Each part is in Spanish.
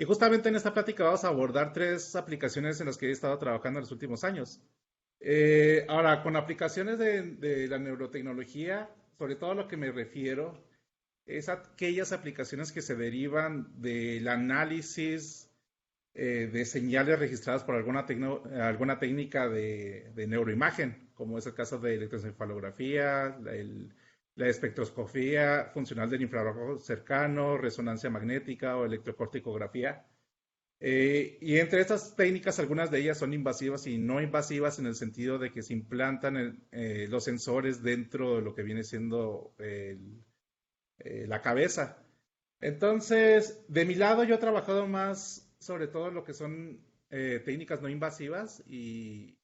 Y justamente en esta plática vamos a abordar tres aplicaciones en las que he estado trabajando en los últimos años. Ahora, con aplicaciones de la neurotecnología, sobre todo a lo que me refiero es a aquellas aplicaciones que se derivan del análisis de señales registradas por alguna técnica de neuroimagen, como es el caso de electroencefalografía, la espectroscopía funcional del infrarrojo cercano, resonancia magnética o electrocorticografía. Y entre estas técnicas, algunas de ellas son invasivas y no invasivas en el sentido de que se implantan los sensores dentro de lo que viene siendo la cabeza. Entonces, de mi lado yo he trabajado más sobre todo en lo que son técnicas no invasivas y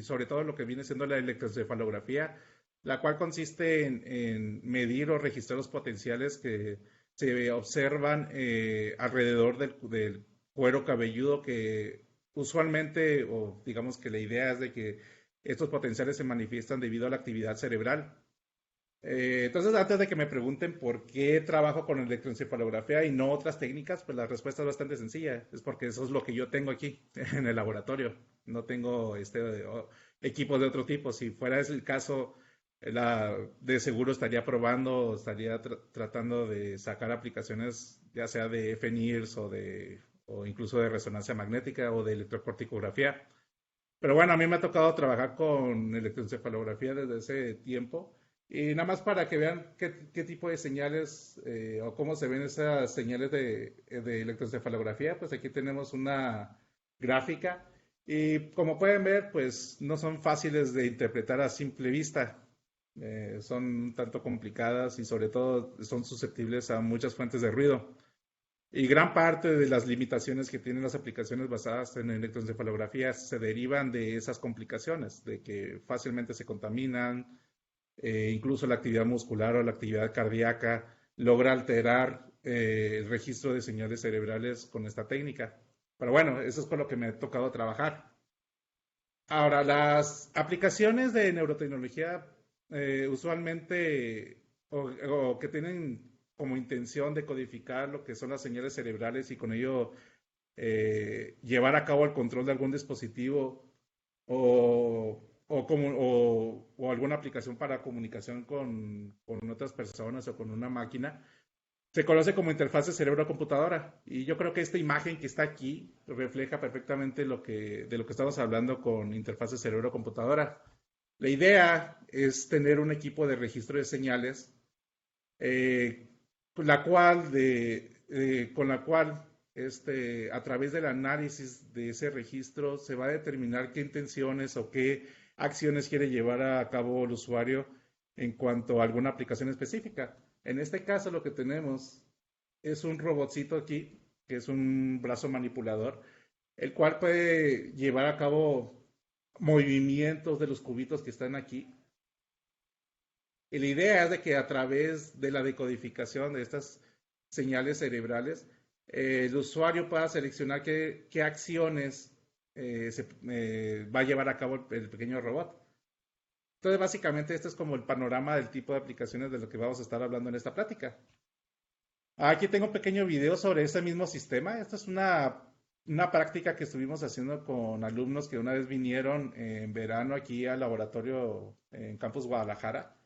sobre todo lo que viene siendo la electroencefalografía, la cual consiste en medir o registrar los potenciales que se observan alrededor del cuero cabelludo que usualmente, o digamos que la idea es de que estos potenciales se manifiestan debido a la actividad cerebral. Entonces, antes de que me pregunten por qué trabajo con electroencefalografía y no otras técnicas, pues la respuesta es bastante sencilla. Es porque eso es lo que yo tengo aquí en el laboratorio. No tengo equipos de otro tipo. Si fuera ese el caso, de seguro estaría probando, estaría tratando de sacar aplicaciones, ya sea de FNIRS o incluso de resonancia magnética o de electrocorticografía. Pero bueno, a mí me ha tocado trabajar con electroencefalografía desde ese tiempo. Y nada más para que vean qué tipo de señales o cómo se ven esas señales de electroencefalografía, pues aquí tenemos una gráfica. Y como pueden ver, pues no son fáciles de interpretar a simple vista. Son un tanto complicadas y sobre todo son susceptibles a muchas fuentes de ruido. Y gran parte de las limitaciones que tienen las aplicaciones basadas en electroencefalografía se derivan de esas complicaciones, de que fácilmente se contaminan, incluso la actividad muscular o la actividad cardíaca logra alterar el registro de señales cerebrales con esta técnica. Pero bueno, eso es con lo que me ha tocado trabajar. Ahora, las aplicaciones de neurotecnología usualmente o que tienen como intención de codificar lo que son las señales cerebrales y con ello llevar a cabo el control de algún dispositivo o alguna aplicación para comunicación con otras personas o con una máquina, se conoce como interfase cerebro-computadora. Y yo creo que esta imagen que está aquí refleja perfectamente de lo que estamos hablando con interfase cerebro-computadora. La idea es tener un equipo de registro de señales eh, con la cual a través del análisis de ese registro se va a determinar qué intenciones o qué acciones quiere llevar a cabo el usuario en cuanto a alguna aplicación específica. En este caso lo que tenemos es un robotcito aquí, que es un brazo manipulador, el cual puede llevar a cabo movimientos de los cubitos que están aquí. Y la idea es de que a través de la decodificación de estas señales cerebrales, el usuario pueda seleccionar qué acciones va a llevar a cabo el pequeño robot. Entonces, básicamente, este es como el panorama del tipo de aplicaciones de lo que vamos a estar hablando en esta plática. Aquí tengo un pequeño video sobre ese mismo sistema. Esta es una práctica que estuvimos haciendo con alumnos que una vez vinieron en verano aquí al laboratorio en Campus Guadalajara.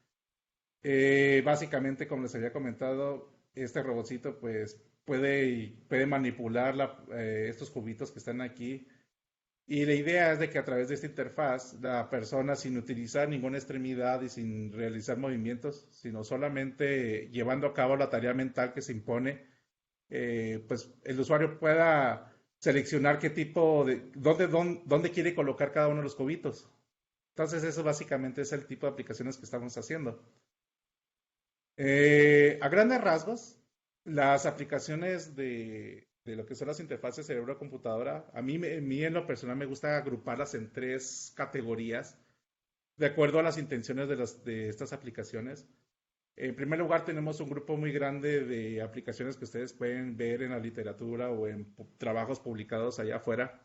Básicamente, como les había comentado, este robotcito pues puede manipular estos cubitos que están aquí. Y la idea es de que a través de esta interfaz, la persona sin utilizar ninguna extremidad y sin realizar movimientos, sino solamente llevando a cabo la tarea mental que se impone, pues el usuario pueda seleccionar qué tipo dónde quiere colocar cada uno de los cubitos. Entonces, eso básicamente es el tipo de aplicaciones que estamos haciendo. A grandes rasgos, las aplicaciones de lo que son las interfaces cerebro-computadora, a mí en lo personal me gusta agruparlas en tres categorías de acuerdo a las intenciones de estas aplicaciones. En primer lugar, tenemos un grupo muy grande de aplicaciones que ustedes pueden ver en la literatura o en trabajos publicados allá afuera,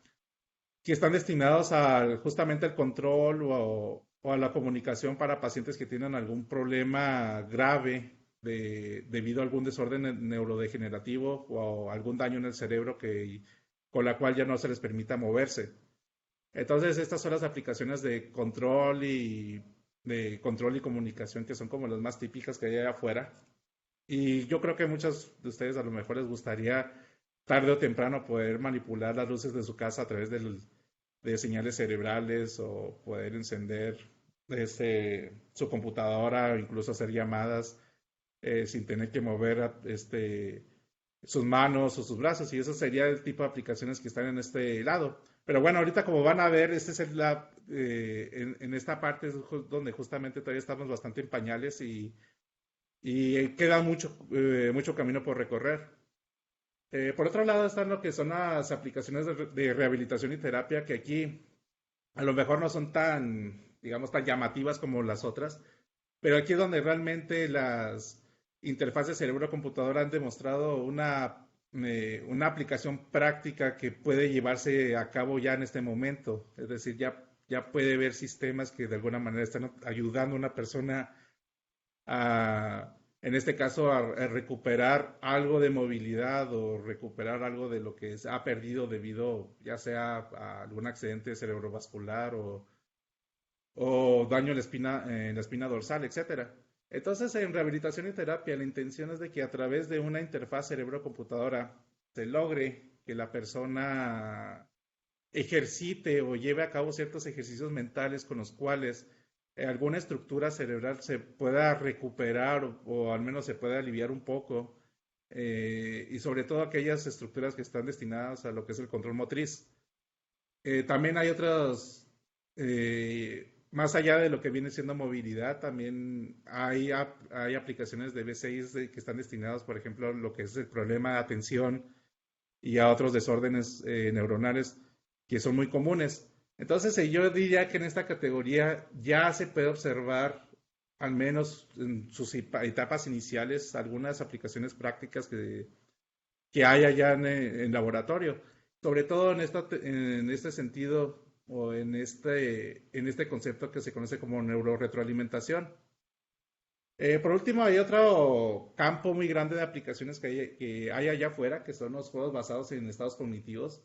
que están destinados justamente al control o a la comunicación para pacientes que tienen algún problema grave debido a algún desorden neurodegenerativo o algún daño en el cerebro con la cual ya no se les permita moverse. Entonces, estas son las aplicaciones de control y comunicación que son como las más típicas que hay allá afuera. Y yo creo que muchos de ustedes a lo mejor les gustaría tarde o temprano poder manipular las luces de su casa a través de señales cerebrales o poder encender su computadora o incluso hacer llamadas sin tener que mover sus manos o sus brazos. Y eso sería el tipo de aplicaciones que están en este lado. Pero bueno, ahorita como van a ver, en esta parte es donde justamente todavía estamos bastante en pañales y queda mucho camino por recorrer. Por otro lado están lo que son las aplicaciones de rehabilitación y terapia, que aquí a lo mejor no son tan, digamos, tan llamativas como las otras, pero aquí es donde realmente las interfaces cerebro-computadora han demostrado una aplicación práctica que puede llevarse a cabo ya en este momento. Es decir, ya puede ver sistemas que de alguna manera están ayudando a una persona en este caso, a recuperar algo de movilidad o recuperar algo de lo que se ha perdido debido ya sea a algún accidente cerebrovascular o daño en la espina dorsal, etcétera. Entonces, en rehabilitación y terapia, la intención es de que a través de una interfaz cerebro-computadora se logre que la persona ejercite o lleve a cabo ciertos ejercicios mentales con los cuales alguna estructura cerebral se pueda recuperar o al menos se pueda aliviar un poco, y sobre todo aquellas estructuras que están destinadas a lo que es el control motriz. También hay otros, más allá de lo que viene siendo movilidad, también hay aplicaciones de B6 que están destinadas, por ejemplo, a lo que es el problema de atención y a otros desórdenes neuronales que son muy comunes. Entonces, yo diría que en esta categoría ya se puede observar, al menos en sus etapas iniciales, algunas aplicaciones prácticas que hay allá en laboratorio. Sobre todo en este sentido o en este concepto que se conoce como neuroretroalimentación. Por último, hay otro campo muy grande de aplicaciones que hay allá afuera, que son los juegos basados en estados cognitivos.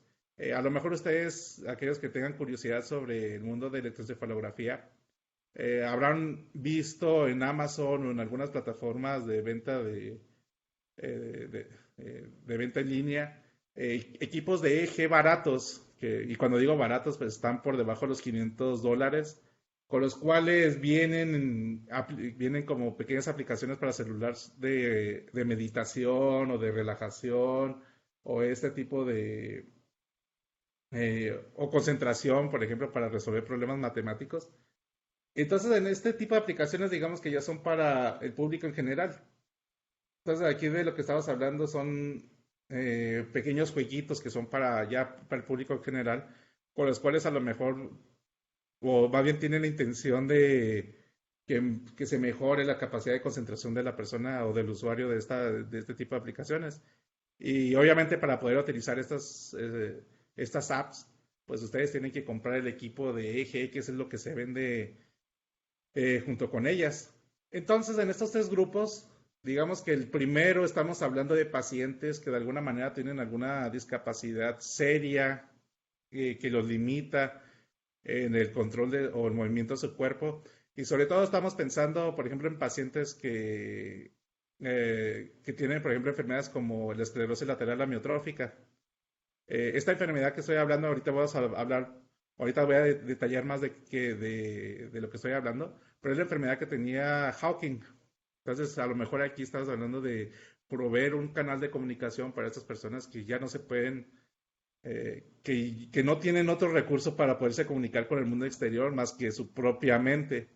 A lo mejor ustedes, aquellos que tengan curiosidad sobre el mundo de electroencefalografía, habrán visto en Amazon o en algunas plataformas de venta de venta en línea equipos de EEG baratos, y cuando digo baratos, pues están por debajo de los $500, con los cuales vienen como pequeñas aplicaciones para celular de meditación o de relajación o este tipo o concentración, por ejemplo, para resolver problemas matemáticos. Entonces, en este tipo de aplicaciones, digamos que ya son para el público en general. Entonces, aquí de lo que estamos hablando son pequeños jueguitos que son para el público en general, con los cuales a lo mejor, o más bien tienen la intención de que se mejore la capacidad de concentración de la persona o del usuario de este tipo de aplicaciones. Y obviamente para poder utilizar estas apps, pues ustedes tienen que comprar el equipo de EEG, que es lo que se vende junto con ellas. Entonces, en estos tres grupos, digamos que el primero estamos hablando de pacientes que de alguna manera tienen alguna discapacidad seria que los limita en el control o el movimiento de su cuerpo. Y sobre todo estamos pensando, por ejemplo, en pacientes que tienen, por ejemplo, enfermedades como la esclerosis lateral amiotrófica. Esta enfermedad que estoy hablando, ahorita voy a detallar más de lo que estoy hablando, pero es la enfermedad que tenía Hawking. Entonces, a lo mejor aquí estamos hablando de proveer un canal de comunicación para estas personas que ya no se pueden, que no tienen otro recurso para poderse comunicar con el mundo exterior más que su propia mente.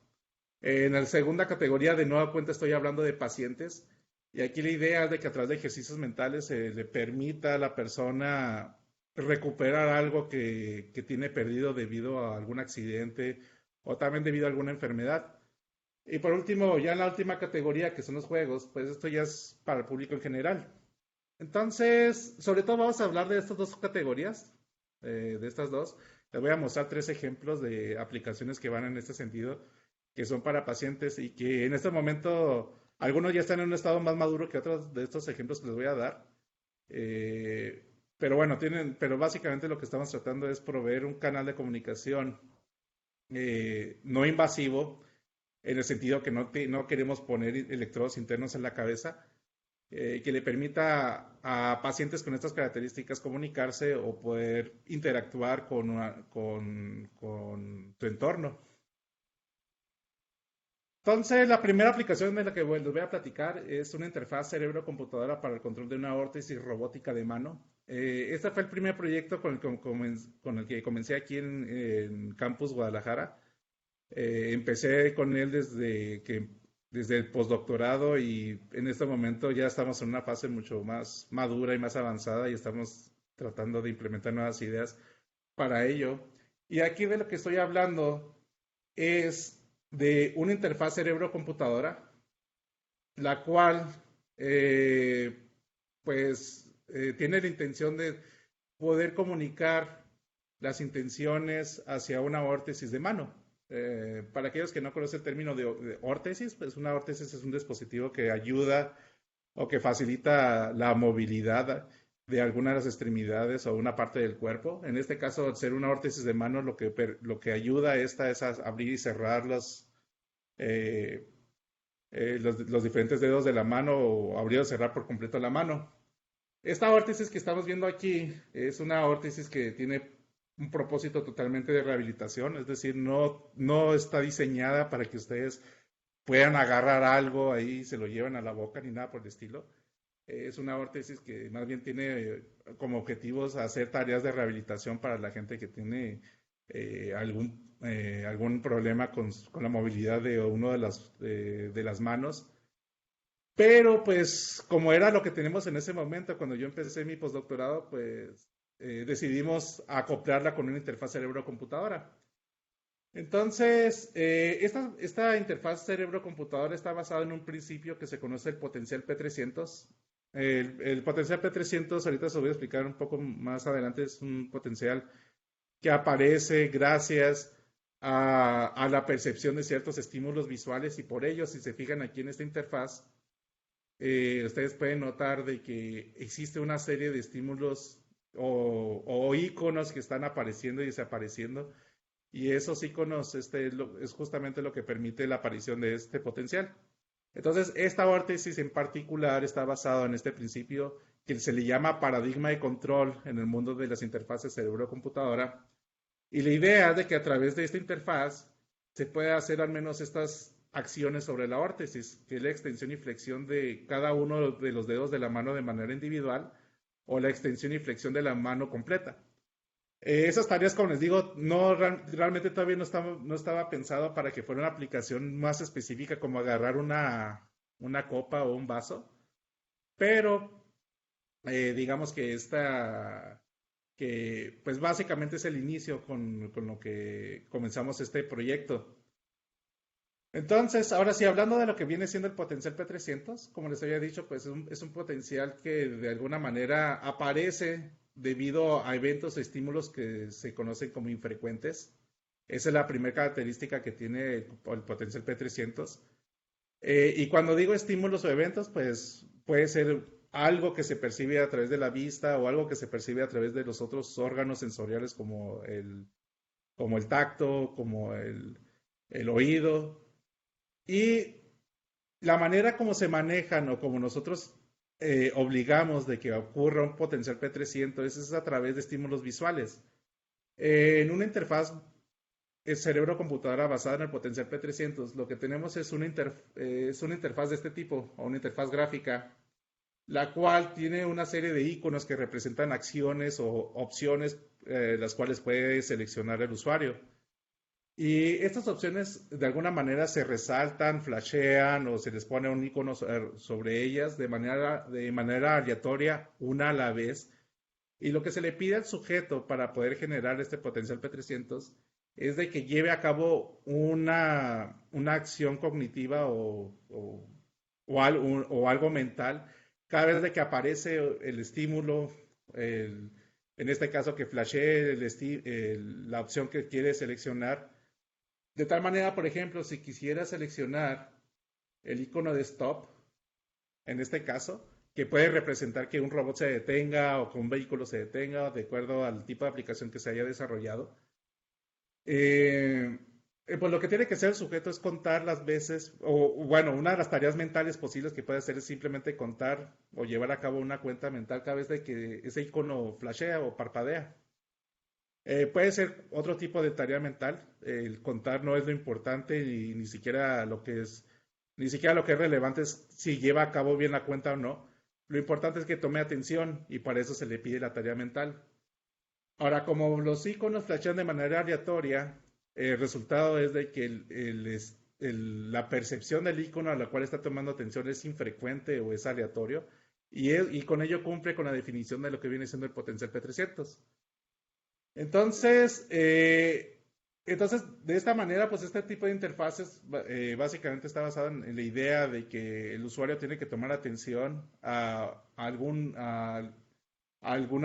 En la segunda categoría, de nueva cuenta, estoy hablando de pacientes. Y aquí la idea es de que a través de ejercicios mentales se le permita a la persona recuperar algo que tiene perdido debido a algún accidente o también debido a alguna enfermedad. Y por último, ya en la última categoría, que son los juegos, pues esto ya es para el público en general. Entonces, sobre todo vamos a hablar de estas dos categorías, de estas dos. Les voy a mostrar 3 ejemplos de aplicaciones que van en este sentido, que son para pacientes y que en este momento Algunos ya están en un estado más maduro que otros de estos ejemplos que les voy a dar. Pero bueno, pero básicamente lo que estamos tratando es proveer un canal de comunicación no invasivo, en el sentido que no queremos poner electrodos internos en la cabeza, que le permita a pacientes con estas características comunicarse o poder interactuar con su entorno. Entonces, la primera aplicación de la que les voy a platicar es una interfaz cerebro-computadora para el control de una órtesis robótica de mano. Este fue el primer proyecto con el que comencé aquí en Campus Guadalajara. Empecé con él desde el postdoctorado, y en este momento ya estamos en una fase mucho más madura y más avanzada y estamos tratando de implementar nuevas ideas para ello. Y aquí de lo que estoy hablando es de una interfaz cerebro-computadora, la cual eh, tiene la intención de poder comunicar las intenciones hacia una órtesis de mano. Para aquellos que no conocen el término de órtesis, pues una órtesis es un dispositivo que ayuda o que facilita la movilidad de alguna de las extremidades o una parte del cuerpo. En este caso, al ser una órtesis de mano, lo que ayuda a esta es a abrir y cerrar eh, los diferentes dedos de la mano, o abrir o cerrar por completo la mano. Esta órtesis que estamos viendo aquí es una órtesis que tiene un propósito totalmente de rehabilitación, es decir, no está diseñada para que ustedes puedan agarrar algo ahí y se lo lleven a la boca ni nada por el estilo. Es una órtesis que más bien tiene como objetivos hacer tareas de rehabilitación para la gente que tiene algún problema con la movilidad de uno de las manos. Pero pues como era lo que tenemos en ese momento, cuando yo empecé mi postdoctorado, pues decidimos acoplarla con una interfaz cerebro-computadora. Entonces, esta interfaz cerebro-computadora está basada en un principio que se conoce el potencial P300. El potencial P300, ahorita se lo voy a explicar un poco más adelante, es un potencial que aparece gracias a la percepción de ciertos estímulos visuales, y por ello, si se fijan aquí en esta interfaz, ustedes pueden notar de que existe una serie de estímulos o iconos que están apareciendo y desapareciendo, y esos iconos es justamente lo que permite la aparición de este potencial. Entonces, esta órtesis en particular está basada en este principio que se le llama paradigma de control en el mundo de las interfaces cerebro-computadora. Y la idea es de que a través de esta interfaz se puede hacer al menos estas acciones sobre la órtesis, que es la extensión y flexión de cada uno de los dedos de la mano de manera individual, o la extensión y flexión de la mano completa. Esas tareas, como les digo, realmente todavía no estaba pensado para que fuera una aplicación más específica como agarrar una copa o un vaso, pero digamos que que pues básicamente es el inicio con lo que comenzamos este proyecto. Entonces, ahora sí, hablando de lo que viene siendo el potencial P300, como les había dicho, pues es un potencial que de alguna manera aparece debido a eventos o estímulos que se conocen como infrecuentes. Esa es la primera característica que tiene el potencial P300. Y cuando digo estímulos o eventos, pues puede ser algo que se percibe a través de la vista, o algo que se percibe a través de los otros órganos sensoriales como el tacto, como el oído. Y la manera como se manejan, o como nosotros obligamos de que ocurra un potencial P300, es a través de estímulos visuales. En una interfaz cerebro-computadora basada en el potencial P300, lo que tenemos es una interfaz de este tipo, o una interfaz gráfica, la cual tiene una serie de iconos que representan acciones o opciones, las cuales puede seleccionar el usuario. Y estas opciones de alguna manera se resaltan, flashean, o se les pone un icono sobre ellas de manera aleatoria, una a la vez. Y lo que se le pide al sujeto para poder generar este potencial P300 es de que lleve a cabo una acción cognitiva o algo mental cada vez de que aparece el estímulo, el- en este caso que flashee la opción que quiere seleccionar. De tal manera, por ejemplo, si quisiera seleccionar el icono de stop, en este caso, que puede representar que un robot se detenga o que un vehículo se detenga, de acuerdo al tipo de aplicación que se haya desarrollado. Eh, pues lo que tiene que hacer el sujeto es contar las veces, o bueno, una de las tareas mentales posibles que puede hacer es simplemente contar o llevar a cabo una cuenta mental cada vez de que ese icono flashea o parpadea. Puede ser otro tipo de tarea mental. El contar no es lo importante y ni siquiera lo que es, ni siquiera lo que es relevante es si lleva a cabo bien la cuenta o no. Lo importante es que tome atención y para eso se le pide la tarea mental. Ahora, como los iconos flashean de manera aleatoria, el resultado es de que la percepción del icono a la cual está tomando atención es infrecuente o es aleatorio y con ello cumple con la definición de lo que viene siendo el potencial P300. Entonces, de esta manera, pues este tipo de interfaces básicamente está basado en la idea de que el usuario tiene que tomar atención a alguna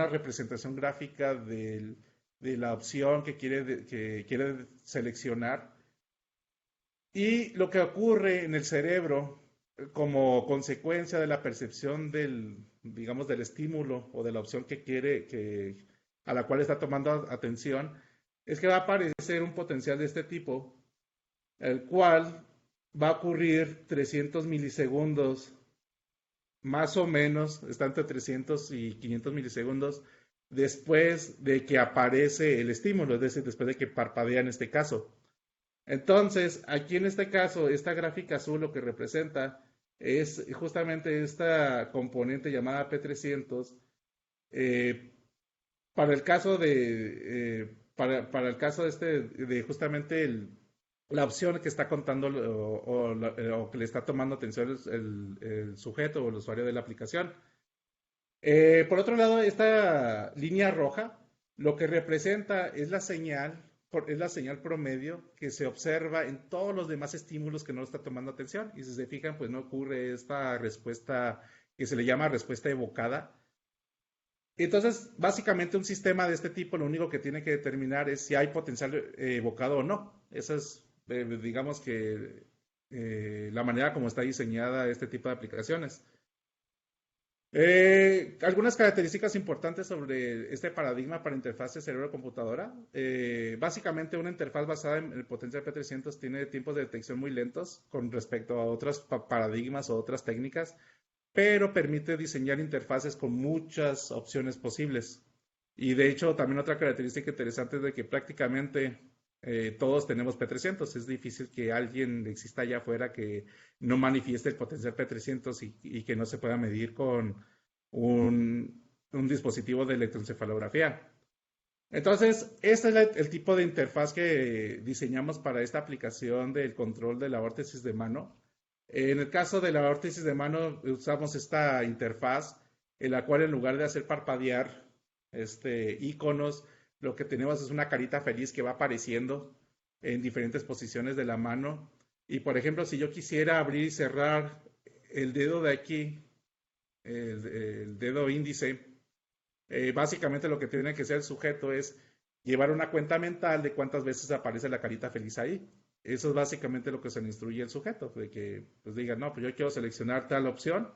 representación gráfica de la opción que quiere seleccionar. Y lo que ocurre en el cerebro como consecuencia de la percepción digamos, del estímulo o de la opción a la cual está tomando atención, es que va a aparecer un potencial de este tipo, el cual va a ocurrir 300 milisegundos, más o menos, está entre 300 y 500 milisegundos después de que aparece el estímulo, es decir, después de que parpadea en este caso. Entonces, aquí en este caso, esta gráfica azul lo que representa es justamente esta componente llamada P300. eh, para el caso para el caso de justamente la opción que está contando o que le está tomando atención el sujeto o el usuario de la aplicación. Por otro lado, esta línea roja lo que representa es la señal promedio que se observa en todos los demás estímulos que no está tomando atención. Y si se fijan, pues no ocurre esta respuesta que se le llama respuesta evocada. Entonces, básicamente un sistema de este tipo lo único que tiene que determinar es si hay potencial evocado o no. Esa es, digamos que, la manera como está diseñada este tipo de aplicaciones. Algunas características importantes sobre este paradigma para interfaces cerebro-computadora. Básicamente, una interfaz basada en el potencial P300 tiene tiempos de detección muy lentos con respecto a otros paradigmas o otras técnicas, pero permite diseñar interfaces con muchas opciones posibles. Y de hecho, también otra característica interesante es de que prácticamente todos tenemos P300. Es difícil que alguien exista allá afuera que no manifieste el potencial P300 y que no se pueda medir con un dispositivo de electroencefalografía. Entonces, este es el tipo de interfaz que diseñamos para esta aplicación del control de la órtesis de mano. En el caso de la órtesis de mano, usamos esta interfaz en la cual en lugar de hacer parpadear iconos, lo que tenemos es una carita feliz que va apareciendo en diferentes posiciones de la mano. Y por ejemplo, si yo quisiera abrir y cerrar el dedo de aquí, el dedo índice, básicamente lo que tiene que hacer el sujeto es llevar una cuenta mental de cuántas veces aparece la carita feliz ahí. Eso es básicamente lo que se le instruye al sujeto, de que pues diga, no, pues yo quiero seleccionar tal opción,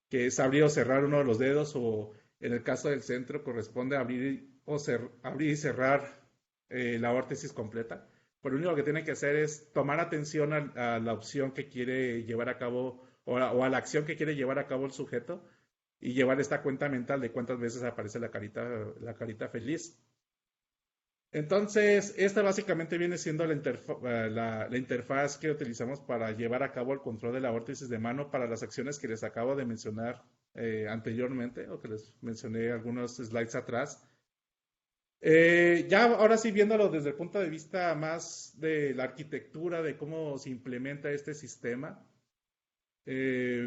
que es abrir o cerrar uno de los dedos, o en el caso del centro corresponde abrir y cerrar la órtesis completa. Pero lo único que tiene que hacer es tomar atención a la opción que quiere llevar a cabo o a la acción que quiere llevar a cabo el sujeto y llevar esta cuenta mental de cuántas veces aparece la carita feliz. Entonces, esta básicamente viene siendo la interfaz que utilizamos para llevar a cabo el control de la órtesis de mano para las acciones que les acabo de mencionar anteriormente, o que les mencioné algunos slides atrás. Ya ahora sí, viéndolo desde el punto de vista más de la arquitectura, de cómo se implementa este sistema,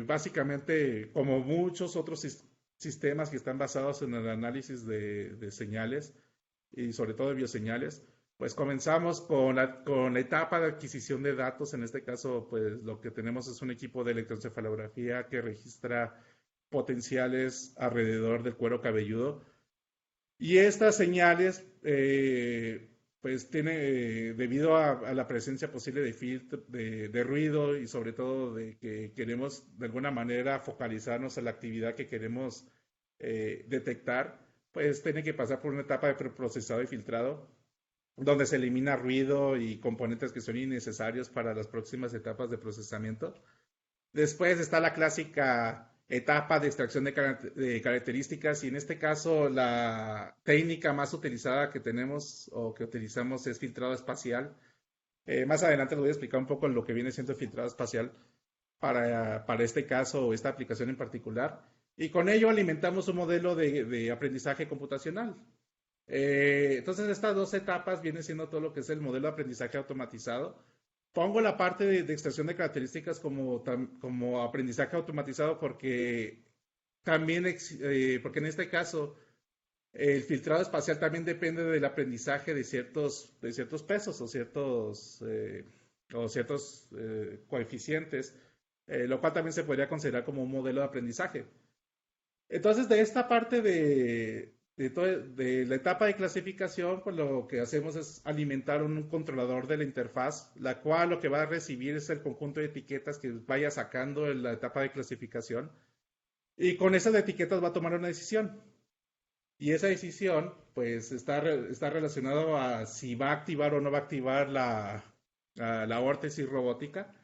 básicamente, como muchos otros sistemas que están basados en el análisis de señales, y sobre todo de bioseñales, pues comenzamos con la etapa de adquisición de datos. En este caso, pues lo que tenemos es un equipo de electroencefalografía que registra potenciales alrededor del cuero cabelludo. Y estas señales pues tiene, debido a la presencia posible de filtro, de ruido y sobre todo de que queremos de alguna manera focalizarnos a la actividad que queremos detectar, pues tiene que pasar por una etapa de preprocesado y filtrado, donde se elimina ruido y componentes que son innecesarios para las próximas etapas de procesamiento. Después está la clásica etapa de extracción de características y en este caso la técnica más utilizada que tenemos o que utilizamos es filtrado espacial. Más adelante les voy a explicar un poco lo que viene siendo el filtrado espacial para este caso o esta aplicación en particular. Y con ello alimentamos un modelo de aprendizaje computacional. Entonces, estas dos etapas vienen siendo todo lo que es el modelo de aprendizaje automatizado. Pongo la parte de extracción de características como aprendizaje automatizado porque también, porque en este caso, el filtrado espacial también depende del aprendizaje de ciertos pesos o ciertos coeficientes, lo cual también se podría considerar como un modelo de aprendizaje. Entonces, de esta parte de la etapa de clasificación, pues lo que hacemos es alimentar un controlador de la interfaz, la cual lo que va a recibir es el conjunto de etiquetas que vaya sacando en la etapa de clasificación. Y con esas etiquetas va a tomar una decisión. Y esa decisión, pues, está relacionado a si va a activar o no va a activar la órtesis robótica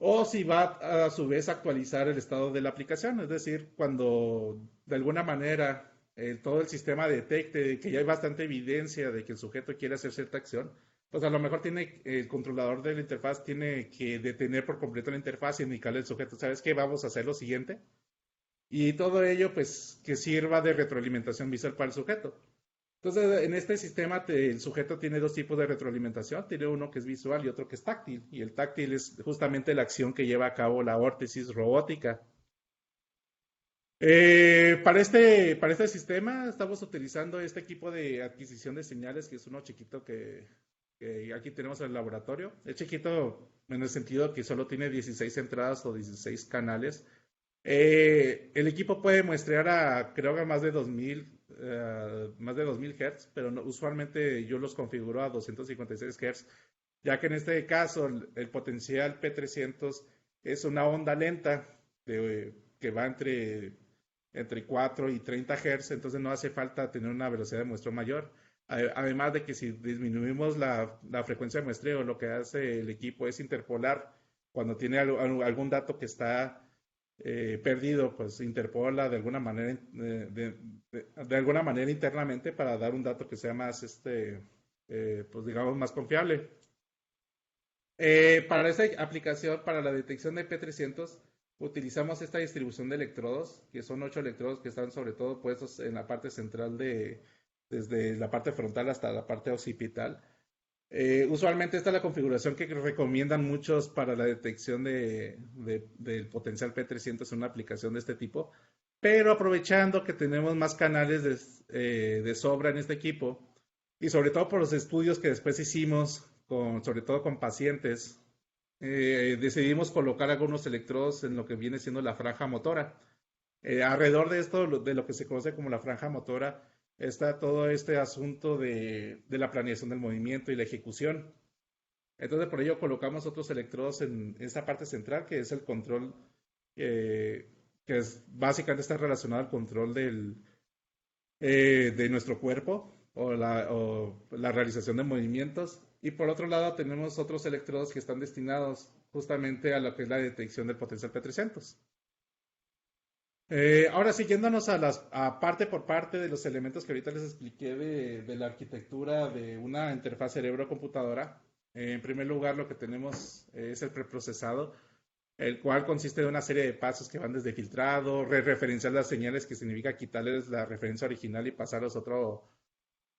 o si va a su vez a actualizar el estado de la aplicación, es decir, cuando de alguna manera todo el sistema detecte que ya hay bastante evidencia de que el sujeto quiere hacer cierta acción, pues a lo mejor el controlador de la interfaz tiene que detener por completo la interfaz y indicarle al sujeto, ¿sabes qué? Vamos a hacer lo siguiente. Y todo ello, pues, que sirva de retroalimentación visual para el sujeto. Entonces, en este sistema el sujeto tiene dos tipos de retroalimentación. Tiene uno que es visual y otro que es táctil. Y el táctil es justamente la acción que lleva a cabo la órtesis robótica. Para este sistema estamos utilizando este equipo de adquisición de señales, que es uno chiquito que aquí tenemos en el laboratorio. Es chiquito en el sentido que solo tiene 16 entradas o 16 canales. El equipo puede muestrear creo que más de 2000 Hz, pero usualmente yo los configuro a 256 Hz, ya que en este caso el potencial P300 es una onda lenta que va entre 4 y 30 Hz, entonces no hace falta tener una velocidad de muestreo mayor. Además de que si disminuimos la frecuencia de muestreo, lo que hace el equipo es interpolar cuando tiene algún dato que está perdido, pues interpola de alguna manera internamente para dar un dato que sea más, pues digamos, más confiable. Para esta aplicación, para la detección de P300, utilizamos esta distribución de electrodos, que son 8 electrodos que están sobre todo puestos en la parte central desde la parte frontal hasta la parte occipital. Usualmente esta es la configuración que recomiendan muchos para la detección del potencial P300 en una aplicación de este tipo, pero aprovechando que tenemos más canales de sobra en este equipo y sobre todo por los estudios que después hicimos, sobre todo con pacientes, decidimos colocar algunos electrodos en lo que viene siendo la franja motora. Alrededor de esto, de lo que se conoce como la franja motora, está todo este asunto de la planeación del movimiento y la ejecución. Entonces, por ello colocamos otros electrodos en esta parte central, que es el control, eh, básicamente está relacionado al control de nuestro cuerpo o la realización de movimientos. Y por otro lado, tenemos otros electrodos que están destinados justamente a lo que es la detección del potencial P300. Ahora siguiéndonos a parte por parte de los elementos que ahorita les expliqué de la arquitectura de una interfaz cerebro-computadora. En primer lugar, lo que tenemos es el preprocesado, el cual consiste de una serie de pasos que van desde filtrado, referenciar las señales, que significa quitarles la referencia original y pasarlos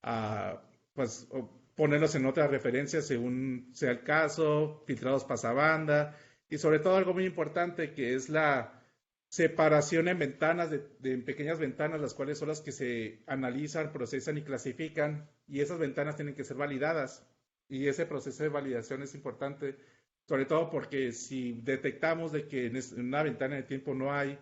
a, pues, ponerlos en otra referencia según sea el caso, filtrados pasabanda, y sobre todo algo muy importante que es la separación en ventanas, en pequeñas ventanas, las cuales son las que se analizan, procesan y clasifican, y esas ventanas tienen que ser validadas. Y ese proceso de validación es importante, sobre todo porque si detectamos de que en una ventana de tiempo no hay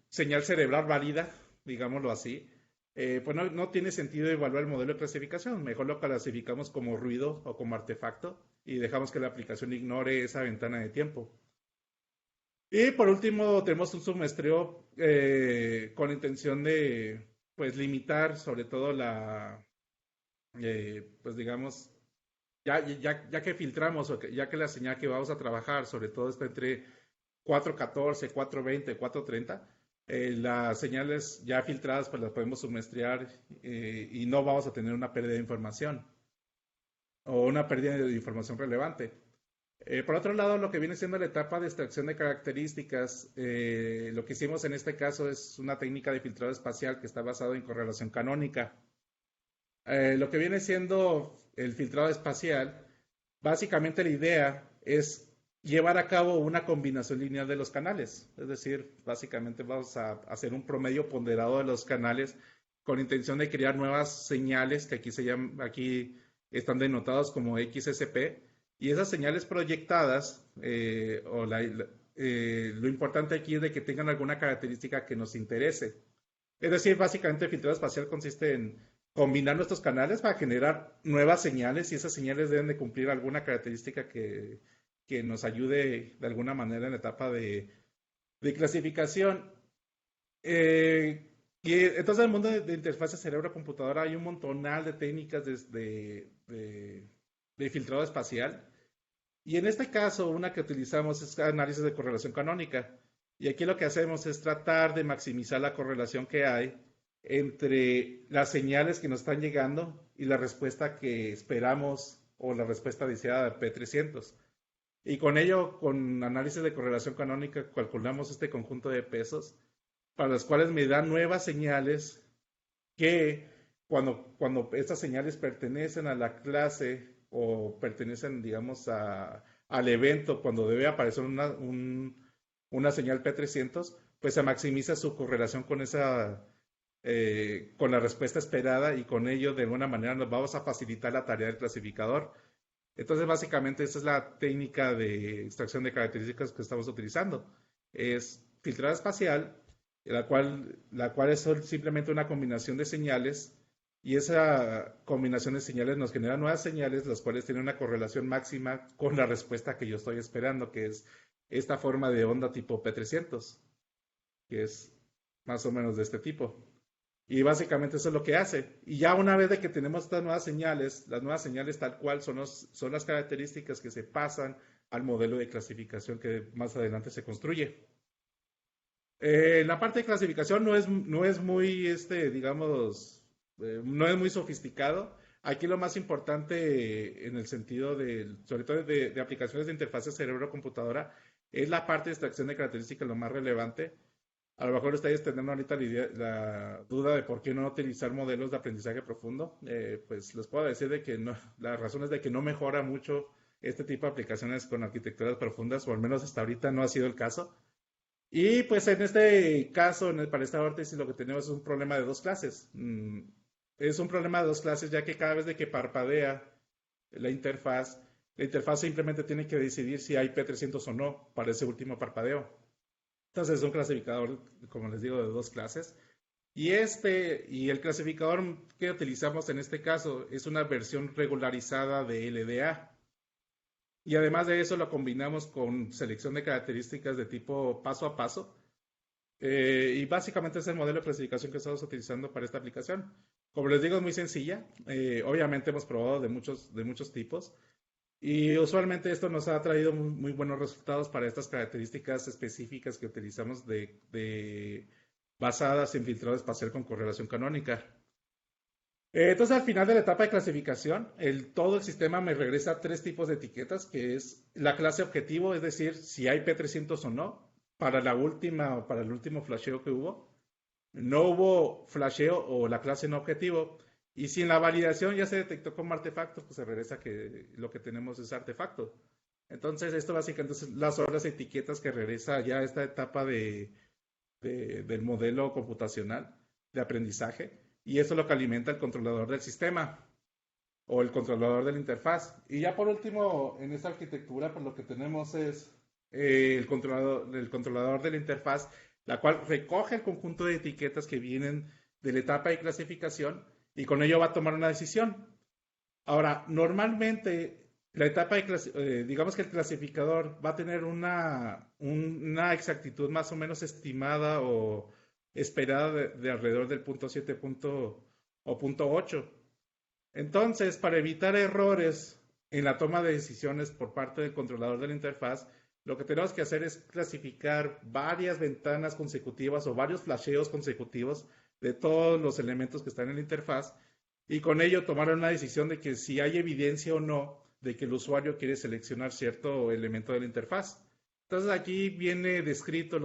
señal cerebral válida, digámoslo así, pues no tiene sentido evaluar el modelo de clasificación. Mejor lo clasificamos como ruido o como artefacto y dejamos que la aplicación ignore esa ventana de tiempo. Y por último, tenemos un submuestreo con la intención de, pues, limitar sobre todo pues, digamos, ya que filtramos ya que la señal que vamos a trabajar, sobre todo está entre 414, 420, 430, las señales ya filtradas pues las podemos submuestrear y no vamos a tener una pérdida de información o una pérdida de información relevante. Por otro lado, lo que viene siendo la etapa de extracción de características, lo que hicimos en este caso es una técnica de filtrado espacial que está basado en correlación canónica. Lo que viene siendo el filtrado espacial, básicamente la idea es llevar a cabo una combinación lineal de los canales. Es decir, básicamente vamos a hacer un promedio ponderado de los canales con intención de crear nuevas señales que aquí están denotados como XSP. Y esas señales proyectadas, lo importante aquí es de que tengan alguna característica que nos interese. Es decir, básicamente el filtrado espacial consiste en combinar nuestros canales para generar nuevas señales y esas señales deben de cumplir alguna característica que nos ayude de alguna manera en la etapa de clasificación. Y entonces en el mundo de interfaces cerebro-computadora hay un montonal de técnicas de filtrado espacial. Y en este caso, una que utilizamos es análisis de correlación canónica. Y aquí lo que hacemos es tratar de maximizar la correlación que hay entre las señales que nos están llegando y la respuesta que esperamos o la respuesta deseada de P300. Y con ello, con análisis de correlación canónica, calculamos este conjunto de pesos para los cuales me dan nuevas señales que cuando estas señales pertenecen a la clase o pertenecen, digamos, al evento, cuando debe aparecer una señal P300, pues se maximiza su correlación con la respuesta esperada y con ello de alguna manera nos vamos a facilitar la tarea del clasificador. Entonces, básicamente, esa es la técnica de extracción de características que estamos utilizando. Es filtrado espacial, la cual es simplemente una combinación de señales y esa combinación de señales nos genera nuevas señales, las cuales tienen una correlación máxima con la respuesta que yo estoy esperando, que es esta forma de onda tipo P300, que es más o menos de este tipo. Y básicamente eso es lo que hace. Y ya una vez de que tenemos estas nuevas señales, las nuevas señales tal cual son las características que se pasan al modelo de clasificación que más adelante se construye. La parte de clasificación no es muy, digamos, no es muy sofisticado. Aquí lo más importante en el sentido sobre todo de aplicaciones de interfaces cerebro-computadora, es la parte de extracción de características lo más relevante. A lo mejor ustedes tendrán ahorita la duda de por qué no utilizar modelos de aprendizaje profundo. Pues les puedo decir de que no, la razón es de que no mejora mucho este tipo de aplicaciones con arquitecturas profundas, o al menos hasta ahorita no ha sido el caso. Y pues en este caso, para esta órtesis, lo que tenemos es un problema de dos clases. Es un problema de dos clases, ya que cada vez de que parpadea la interfaz simplemente tiene que decidir si hay P300 o no para ese último parpadeo. Entonces es un clasificador, como les digo, de dos clases. Y el clasificador que utilizamos en este caso es una versión regularizada de LDA. Y además de eso lo combinamos con selección de características de tipo paso a paso. Y básicamente es el modelo de clasificación que estamos utilizando para esta aplicación. Como les digo, es muy sencilla. Obviamente hemos probado de muchos tipos. Y usualmente esto nos ha traído muy buenos resultados para estas características específicas que utilizamos basadas en filtrado espacial con correlación canónica. Entonces, al final de la etapa de clasificación, todo el sistema me regresa tres tipos de etiquetas, que es la clase objetivo, es decir, si hay P300 o no, para el último flasheo que hubo. No hubo flasheo o la clase no objetivo. Y si en la validación ya se detectó como artefacto, pues se regresa que lo que tenemos es artefacto. Entonces, esto básicamente son las otras etiquetas que regresa ya a esta etapa del modelo computacional de aprendizaje. Y eso es lo que alimenta el controlador del sistema o el controlador de la interfaz. Y ya por último, en esta arquitectura, pues lo que tenemos es el controlador de la interfaz, la cual recoge el conjunto de etiquetas que vienen de la etapa de clasificación y con ello va a tomar una decisión. Ahora, normalmente la etapa de digamos que el clasificador va a tener una exactitud más o menos estimada o esperada de alrededor del punto 7 o punto 8. Entonces, para evitar errores en la toma de decisiones por parte del controlador de la interfaz, lo que tenemos que hacer es clasificar varias ventanas consecutivas o varios flasheos consecutivos de todos los elementos que están en la interfaz y con ello tomar una decisión de que si hay evidencia o no de que el usuario quiere seleccionar cierto elemento de la interfaz. Entonces aquí viene descrito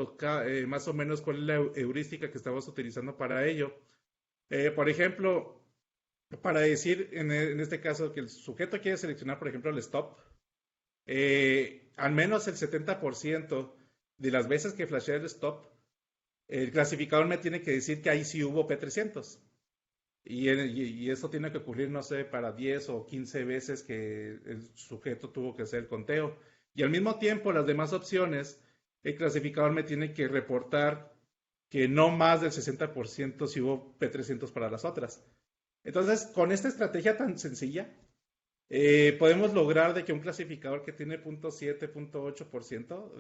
más o menos cuál es la heurística que estamos utilizando para ello. Por ejemplo, para decir en este caso que el sujeto quiere seleccionar, por ejemplo, el stop, al menos el 70% de las veces que flashea el stop, el clasificador me tiene que decir que ahí sí hubo P300. Y eso tiene que ocurrir, no sé, para 10 o 15 veces que el sujeto tuvo que hacer el conteo. Y al mismo tiempo, las demás opciones, el clasificador me tiene que reportar que no más del 60% si hubo P300 para las otras. Entonces, con esta estrategia tan sencilla, podemos lograr de que un clasificador que tiene 0.7, 0.8%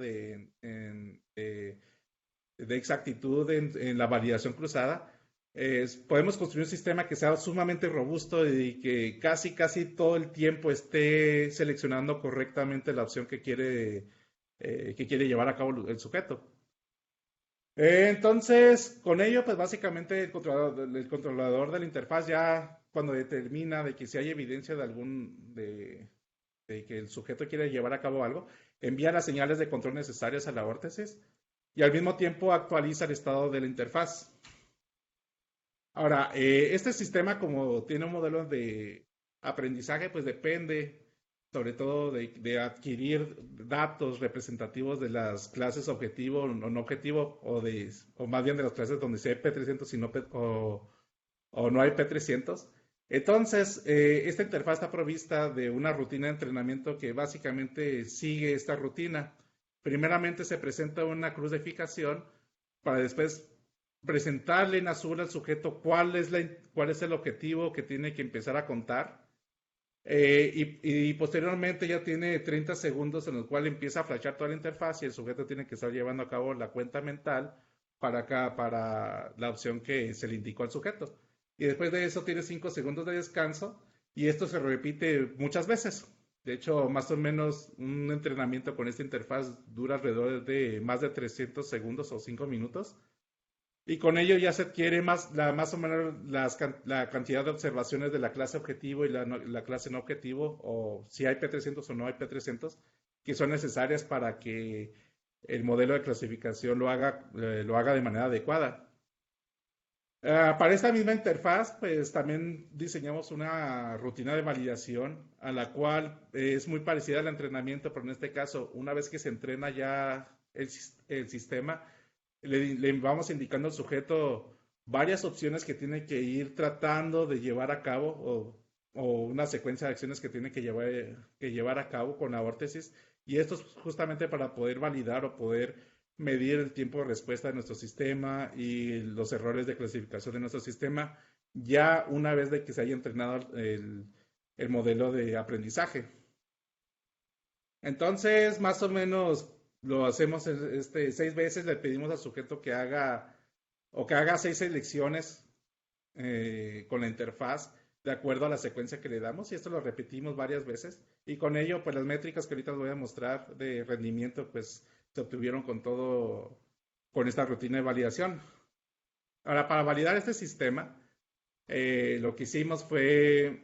de exactitud en la validación cruzada, podemos construir un sistema que sea sumamente robusto y que casi todo el tiempo esté seleccionando correctamente la opción que quiere llevar a cabo el sujeto. Entonces, con ello, pues básicamente el controlador de la interfaz ya cuando determina de que si hay evidencia de que el sujeto quiere llevar a cabo algo, envía las señales de control necesarias a la vórtices y al mismo tiempo actualiza el estado de la interfaz. Ahora, este sistema como tiene un modelo de aprendizaje, pues depende sobre todo de adquirir datos representativos de las clases objetivo o no objetivo, o más bien de las clases donde sí hay P300 y o no hay P300. Entonces, esta interfaz está provista de una rutina de entrenamiento que básicamente sigue esta rutina. Primeramente se presenta una cruz de fijación para después presentarle en azul al sujeto cuál es el objetivo que tiene que empezar a contar. Y posteriormente ya tiene 30 segundos en los cuales empieza a flashar toda la interfaz y el sujeto tiene que estar llevando a cabo la cuenta mental para la opción que se le indicó al sujeto. Y después de eso tiene 5 segundos de descanso y esto se repite muchas veces. De hecho, más o menos un entrenamiento con esta interfaz dura alrededor de más de 300 segundos o 5 minutos. Y con ello ya se adquiere más o menos la cantidad de observaciones de la clase objetivo y la clase no objetivo, o si hay P300 o no hay P300, que son necesarias para que el modelo de clasificación lo haga de manera adecuada. Para esta misma interfaz, pues también diseñamos una rutina de validación a la cual es muy parecida al entrenamiento, pero en este caso, una vez que se entrena ya el sistema, le vamos indicando al sujeto varias opciones que tiene que ir tratando de llevar a cabo o una secuencia de acciones que tiene que llevar a cabo con la vórtices. Y esto es justamente para poder validar o poder medir el tiempo de respuesta de nuestro sistema y los errores de clasificación de nuestro sistema ya una vez de que se haya entrenado el modelo de aprendizaje. Entonces, más o menos lo hacemos 6 veces, le pedimos al sujeto que haga 6 selecciones con la interfaz de acuerdo a la secuencia que le damos y esto lo repetimos varias veces y con ello pues las métricas que ahorita les voy a mostrar de rendimiento pues se obtuvieron con esta rutina de validación. Ahora, para validar este sistema, lo que hicimos fue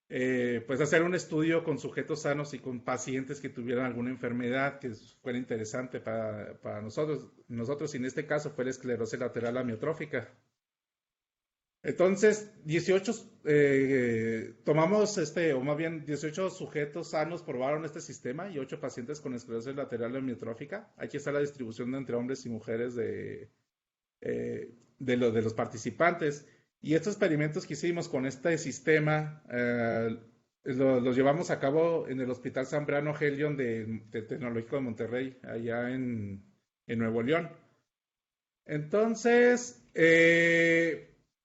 pues hacer un estudio con sujetos sanos y con pacientes que tuvieran alguna enfermedad que fuera interesante para nosotros. Nosotros, en este caso, fue la esclerosis lateral amiotrófica. Entonces, 18, tomamos o más bien 18 sujetos sanos probaron este sistema y 8 pacientes con esclerosis lateral amiotrófica. Aquí está la distribución entre hombres y mujeres de los participantes. Y estos experimentos que hicimos con este sistema los llevamos a cabo en el Hospital Zambrano Helion del Tecnológico de Monterrey, allá en Nuevo León. Entonces,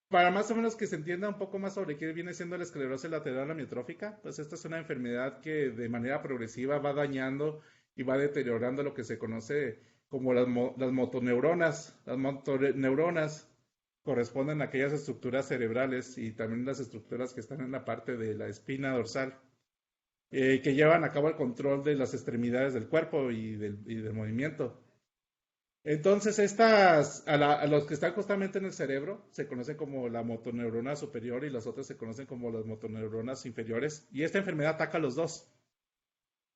para más o menos que se entienda un poco más sobre qué viene siendo la esclerosis lateral amiotrófica, pues esta es una enfermedad que de manera progresiva va dañando y va deteriorando lo que se conoce como las motoneuronas. Las motoneuronas corresponden a aquellas estructuras cerebrales y también las estructuras que están en la parte de la espina dorsal, que llevan a cabo el control de las extremidades del cuerpo y del movimiento. Entonces, a los que están justamente en el cerebro se conocen como la motoneurona superior y las otras se conocen como las motoneuronas inferiores. Y esta enfermedad ataca a los dos.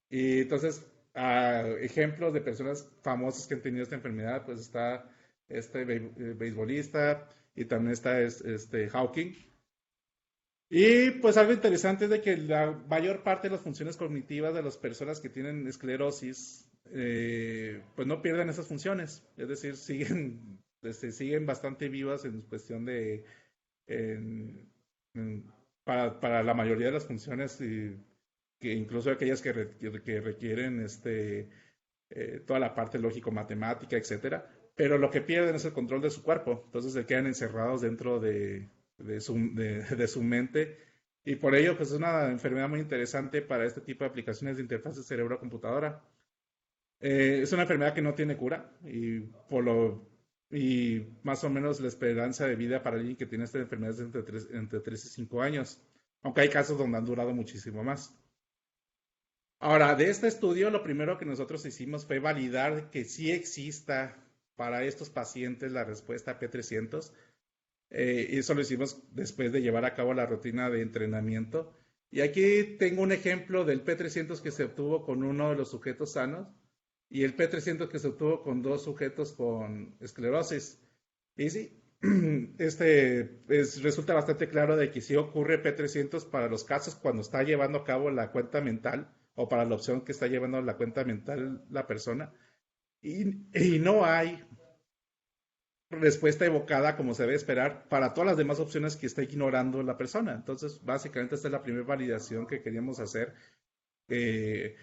Y entonces, ejemplos de personas famosas que han tenido esta enfermedad, pues está este beisbolista y también está este Hawking. Y pues algo interesante es de que la mayor parte de las funciones cognitivas de las personas que tienen esclerosis, pues no pierden esas funciones, es decir, siguen bastante vivas en cuestión de, en- para la mayoría de las funciones, que incluso aquellas que requieren toda la parte lógico-matemática, etcétera, pero lo que pierden es el control de su cuerpo, entonces se quedan encerrados dentro de su mente y por ello pues es una enfermedad muy interesante para este tipo de aplicaciones de interfaces cerebro-computadora. Es una enfermedad que no tiene cura y más o menos la esperanza de vida para alguien que tiene esta enfermedad es entre 3 y 5 años, aunque hay casos donde han durado muchísimo más. Ahora, de este estudio, lo primero que nosotros hicimos fue validar que sí exista para estos pacientes la respuesta P300. Y eso lo hicimos después de llevar a cabo la rutina de entrenamiento. Y aquí tengo un ejemplo del P300 que se obtuvo con uno de los sujetos sanos y el P300 que se obtuvo con dos sujetos con esclerosis. Y sí, resulta bastante claro de que sí ocurre P300 para los casos cuando está llevando a cabo la cuenta mental o para la opción que está llevando la cuenta mental la persona. Y no hay respuesta evocada como se debe esperar para todas las demás opciones que está ignorando la persona. Entonces, básicamente esta es la primera validación que queríamos hacer eh,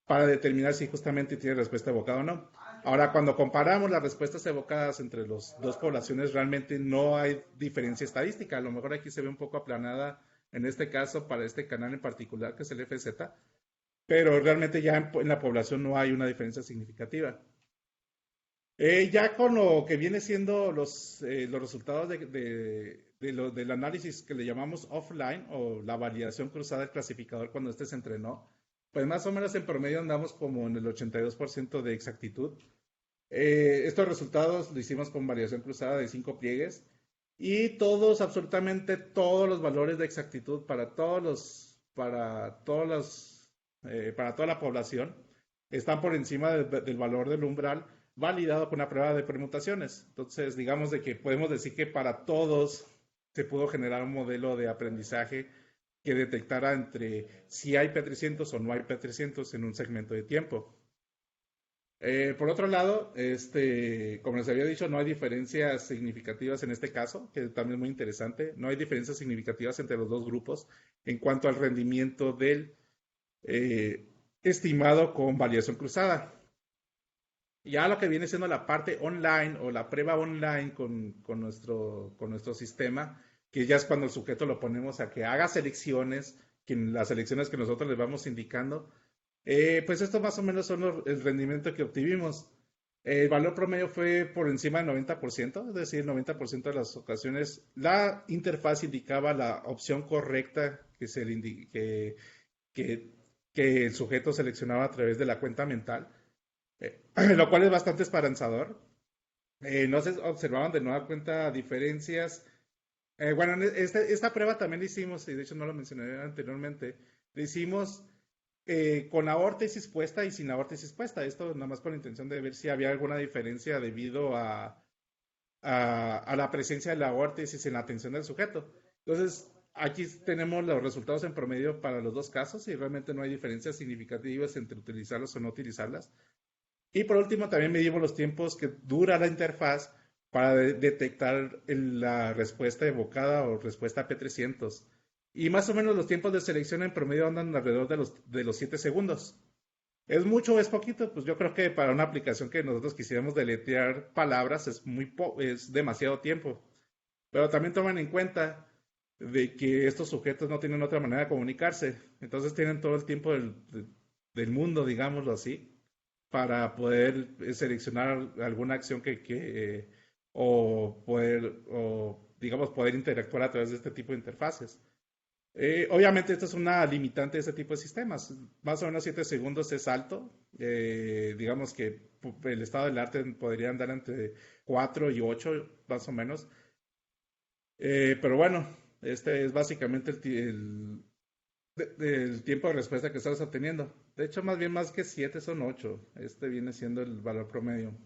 para determinar si justamente tiene respuesta evocada o no. Ahora, cuando comparamos las respuestas evocadas entre las dos poblaciones, realmente no hay diferencia estadística. A lo mejor aquí se ve un poco aplanada en este caso para este canal en particular, que es el FZ, pero realmente ya en la población no hay una diferencia significativa. Ya con lo que viene siendo los resultados del análisis que le llamamos offline o la validación cruzada del clasificador cuando este se entrenó, pues más o menos en promedio andamos como en el 82% de exactitud. Estos resultados lo hicimos con variación cruzada de 5 pliegues y todos, absolutamente todos los valores de exactitud para toda la población están por encima del valor del umbral validado con una prueba de permutaciones. Entonces, digamos de que podemos decir que para todos se pudo generar un modelo de aprendizaje que detectara entre si hay P300 o no hay P300 en un segmento de tiempo. Por otro lado, como les había dicho, no hay diferencias significativas en este caso, que también es muy interesante. No hay diferencias significativas entre los dos grupos en cuanto al rendimiento del eh, estimado con variación cruzada. Ya lo que viene siendo la parte online o la prueba online con nuestro sistema, que ya es cuando el sujeto lo ponemos a que haga selecciones, que las selecciones que nosotros le vamos indicando, pues esto más o menos son el rendimiento que obtuvimos. El valor promedio fue por encima del 90%, es decir, el 90% de las ocasiones la interfaz indicaba la opción correcta que, que el sujeto seleccionaba a través de la cuenta mental, lo cual es bastante esperanzador. No se observaban de nueva cuenta diferencias. Bueno, esta prueba también la hicimos, y de hecho no lo mencioné anteriormente, la hicimos con la órtesis puesta y sin la órtesis puesta. Esto nada más con la intención de ver si había alguna diferencia debido a la presencia de la órtesis en la atención del sujeto. Entonces, aquí tenemos los resultados en promedio para los dos casos y realmente no hay diferencias significativas entre utilizarlas o no utilizarlas. Y por último, también medimos los tiempos que dura la interfaz para detectar la respuesta evocada o respuesta P300. Y más o menos los tiempos de selección en promedio andan alrededor de los 7 segundos. ¿Es mucho o es poquito? Pues yo creo que para una aplicación que nosotros quisiéramos deletrear palabras es demasiado tiempo. Pero también toman en cuenta de que estos sujetos no tienen otra manera de comunicarse. Entonces tienen todo el tiempo del mundo, digámoslo así, para poder seleccionar alguna acción o poder, o digamos, poder interactuar a través de este tipo de interfaces. Obviamente, esto es una limitante de este tipo de sistemas. Más o menos 7 segundos es alto. Digamos que el estado del arte podría andar entre 4 y 8, más o menos. Pero bueno, este es básicamente el tiempo de respuesta que estamos obteniendo. De hecho, más bien más que 7 son 8. Este viene siendo el valor promedio.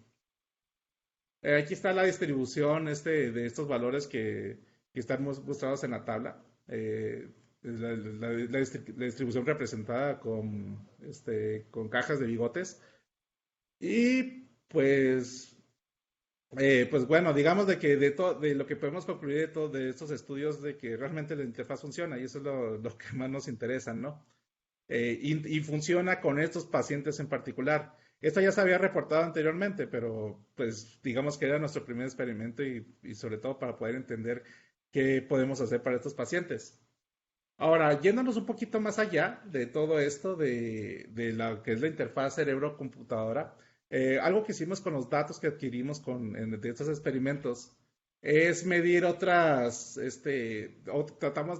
Aquí está la distribución de estos valores que están mostrados en la tabla. La distribución representada con cajas de bigotes. Y pues bueno, digamos de que de lo que podemos concluir de estos estudios de que realmente la interfaz funciona y eso es lo que más nos interesa, ¿no? Y funciona con estos pacientes en particular. Esto ya se había reportado anteriormente, pero pues digamos que era nuestro primer experimento y sobre todo para poder entender qué podemos hacer para estos pacientes. Ahora, yéndonos un poquito más allá de todo esto, de lo que es la interfaz cerebro-computadora, algo que hicimos con los datos que adquirimos de estos experimentos es medir tratamos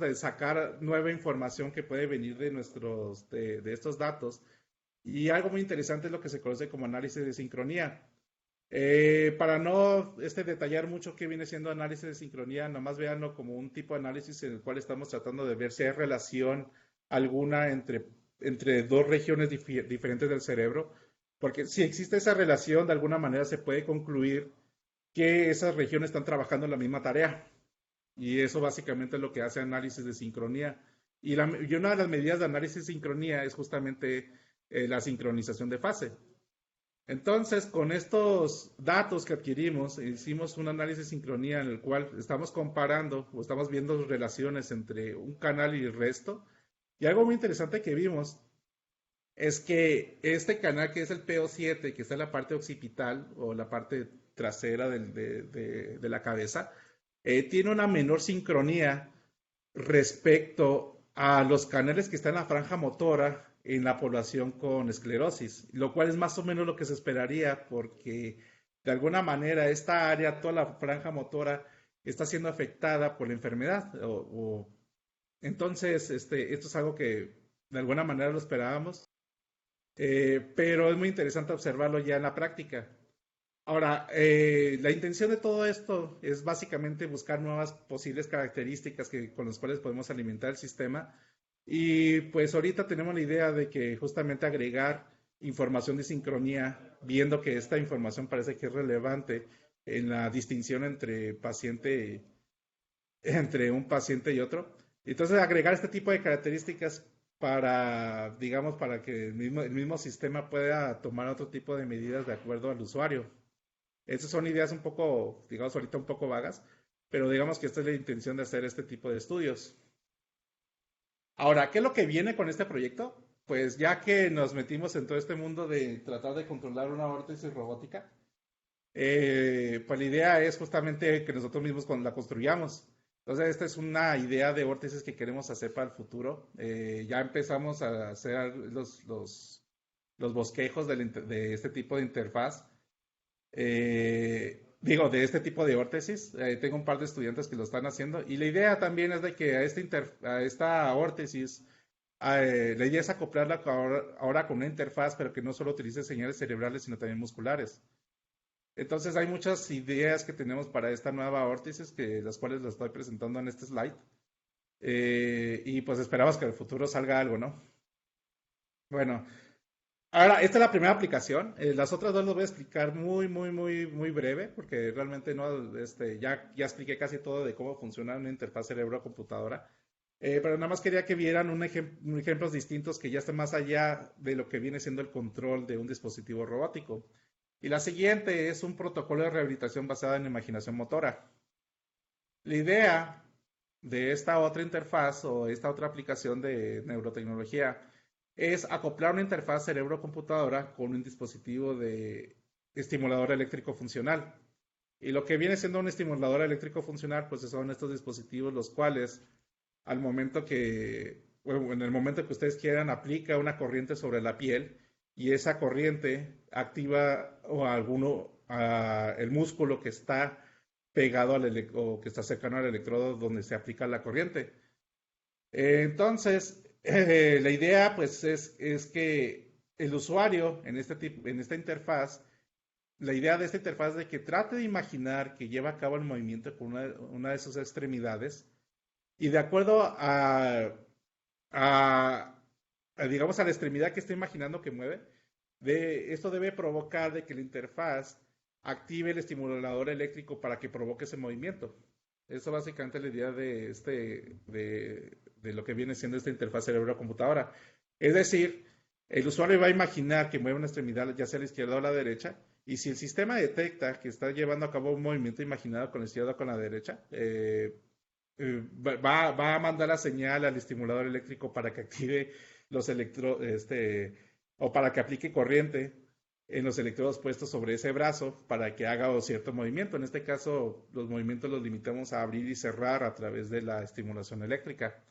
de sacar nueva información que puede venir de estos datos. Y algo muy interesante es lo que se conoce como análisis de sincronía. Para no detallar mucho qué viene siendo análisis de sincronía, nomás véanlo como un tipo de análisis en el cual estamos tratando de ver si hay relación alguna entre dos regiones diferentes del cerebro, porque si existe esa relación, de alguna manera se puede concluir que esas regiones están trabajando en la misma tarea. Y eso básicamente es lo que hace análisis de sincronía. Y una de las medidas de análisis de sincronía es justamente la sincronización de fase. Entonces, con estos datos que adquirimos, hicimos un análisis de sincronía en el cual estamos comparando o estamos viendo relaciones entre un canal y el resto. Y algo muy interesante que vimos es que este canal que es el PO7, que está en la parte occipital o la parte trasera de la cabeza, tiene una menor sincronía respecto a los canales que están en la franja motora en la población con esclerosis, lo cual es más o menos lo que se esperaría porque de alguna manera esta área, toda la franja motora, está siendo afectada por la enfermedad. Entonces, esto es algo que de alguna manera lo esperábamos, pero es muy interesante observarlo ya en la práctica. Ahora, la intención de todo esto es básicamente buscar nuevas posibles características con las cuales podemos alimentar el sistema. Y pues ahorita tenemos la idea de que justamente agregar información de sincronía, viendo que esta información parece que es relevante en la distinción entre un paciente y otro. Entonces, agregar este tipo de características digamos, para que el mismo sistema pueda tomar otro tipo de medidas de acuerdo al usuario. Esas son ideas un poco, digamos, ahorita un poco vagas, pero digamos que esta es la intención de hacer este tipo de estudios. Ahora, ¿qué es lo que viene con este proyecto? Pues ya que nos metimos en todo este mundo de tratar de controlar una órtesis robótica, pues la idea es justamente que nosotros mismos la construyamos. Entonces, esta es una idea de órtesis que queremos hacer para el futuro. Ya empezamos a hacer los bosquejos de este tipo de interfaz. De este tipo de órtesis. Tengo un par de estudiantes que lo están haciendo y la idea también es de que a esta órtesis, la idea es acoplarla ahora con una interfaz, pero que no solo utilice señales cerebrales, sino también musculares. Entonces hay muchas ideas que tenemos para esta nueva órtesis, las cuales las estoy presentando en este slide. Y pues esperamos que en el futuro salga algo, ¿no? Bueno, ahora, esta es la primera aplicación. Las otras dos las voy a explicar muy, muy, muy, muy breve, porque realmente no, ya expliqué casi todo de cómo funciona una interfaz cerebro-computadora. Pero nada más quería que vieran ejemplos distintos que ya estén más allá de lo que viene siendo el control de un dispositivo robótico. Y la siguiente es un protocolo de rehabilitación basada en imaginación motora. La idea de esta otra interfaz o esta otra aplicación de neurotecnología es acoplar una interfaz cerebro-computadora con un dispositivo de estimulador eléctrico funcional. Y lo que viene siendo un estimulador eléctrico funcional, pues son estos dispositivos los cuales bueno, en el momento que ustedes quieran, aplica una corriente sobre la piel y esa corriente activa el músculo que está pegado o que está cercano al electrodo donde se aplica la corriente. Entonces, la idea pues es que el usuario en esta interfaz, la idea de esta interfaz es de que trate de imaginar que lleva a cabo el movimiento con una de sus extremidades y de acuerdo a, digamos, a la extremidad que está imaginando que mueve, esto debe provocar de que la interfaz active el estimulador eléctrico para que provoque ese movimiento. Eso básicamente es la idea de lo que viene siendo esta interfaz cerebro-computadora. Es decir, el usuario va a imaginar que mueve una extremidad ya sea a la izquierda o a la derecha, y si el sistema detecta que está llevando a cabo un movimiento imaginado con la izquierda o con la derecha, va a mandar la señal al estimulador eléctrico para que active o para que aplique corriente en los electrodos puestos sobre ese brazo para que haga un cierto movimiento. En este caso, los movimientos los limitamos a abrir y cerrar a través de la estimulación eléctrica.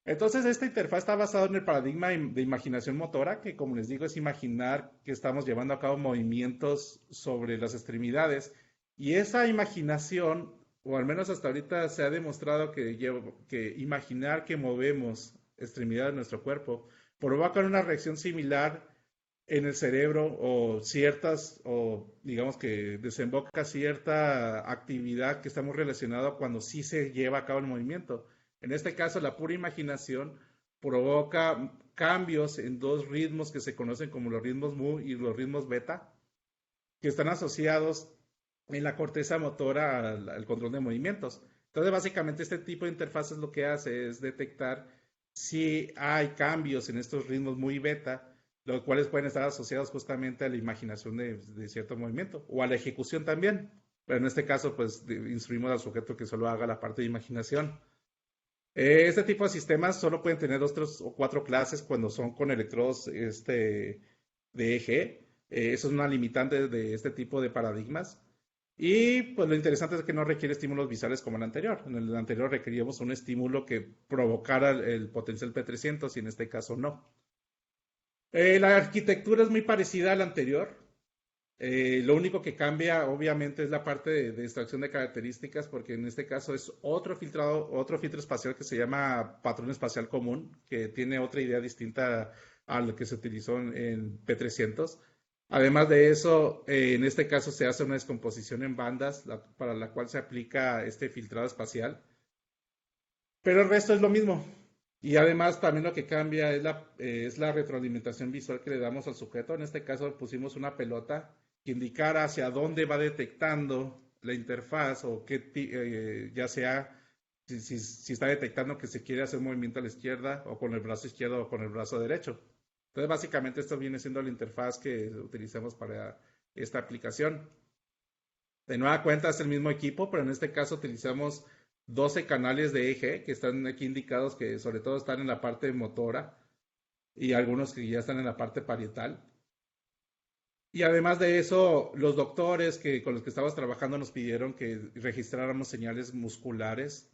Entonces, esta interfaz está basada en el paradigma de imaginación motora, que como les digo, es imaginar que estamos llevando a cabo movimientos sobre las extremidades. Y esa imaginación, o al menos hasta ahorita se ha demostrado que imaginar que movemos extremidades de nuestro cuerpo provoca una reacción similar en el cerebro o digamos que desemboca cierta actividad que está muy relacionada cuando sí se lleva a cabo el movimiento. En este caso, la pura imaginación provoca cambios en dos ritmos que se conocen como los ritmos mu y los ritmos beta, que están asociados en la corteza motora al control de movimientos. Entonces, básicamente, este tipo de interfaces lo que hace es detectar si hay cambios en estos ritmos muy beta, los cuales pueden estar asociados justamente a la imaginación de cierto movimiento o a la ejecución también. Pero en este caso, pues instruimos al sujeto que solo haga la parte de imaginación. Este tipo de sistemas solo pueden tener dos, tres o cuatro clases cuando son con electrodos de eje. Eso es una limitante de este tipo de paradigmas. Y pues lo interesante es que no requiere estímulos visuales como el anterior. En el anterior requeríamos un estímulo que provocara el potencial P300 y en este caso no. La arquitectura es muy parecida a la anterior. Lo único que cambia, obviamente, es la parte de extracción de características, porque en este caso es otro filtro espacial que se llama patrón espacial común, que tiene otra idea distinta a lo que se utilizó en P300. Además de eso, en este caso se hace una descomposición en bandas para la cual se aplica este filtrado espacial. Pero el resto es lo mismo. Y además también lo que cambia es la retroalimentación visual que le damos al sujeto. En este caso pusimos una pelota que indicara hacia dónde va detectando la interfaz o ya sea si está detectando que se quiere hacer un movimiento a la izquierda o con el brazo izquierdo o con el brazo derecho. Entonces básicamente esto viene siendo la interfaz que utilizamos para esta aplicación. De nueva cuenta es el mismo equipo, pero en este caso utilizamos 12 canales de eje que están aquí indicados que sobre todo están en la parte motora y algunos que ya están en la parte parietal. Y además de eso, los doctores con los que estabas trabajando nos pidieron que registráramos señales musculares.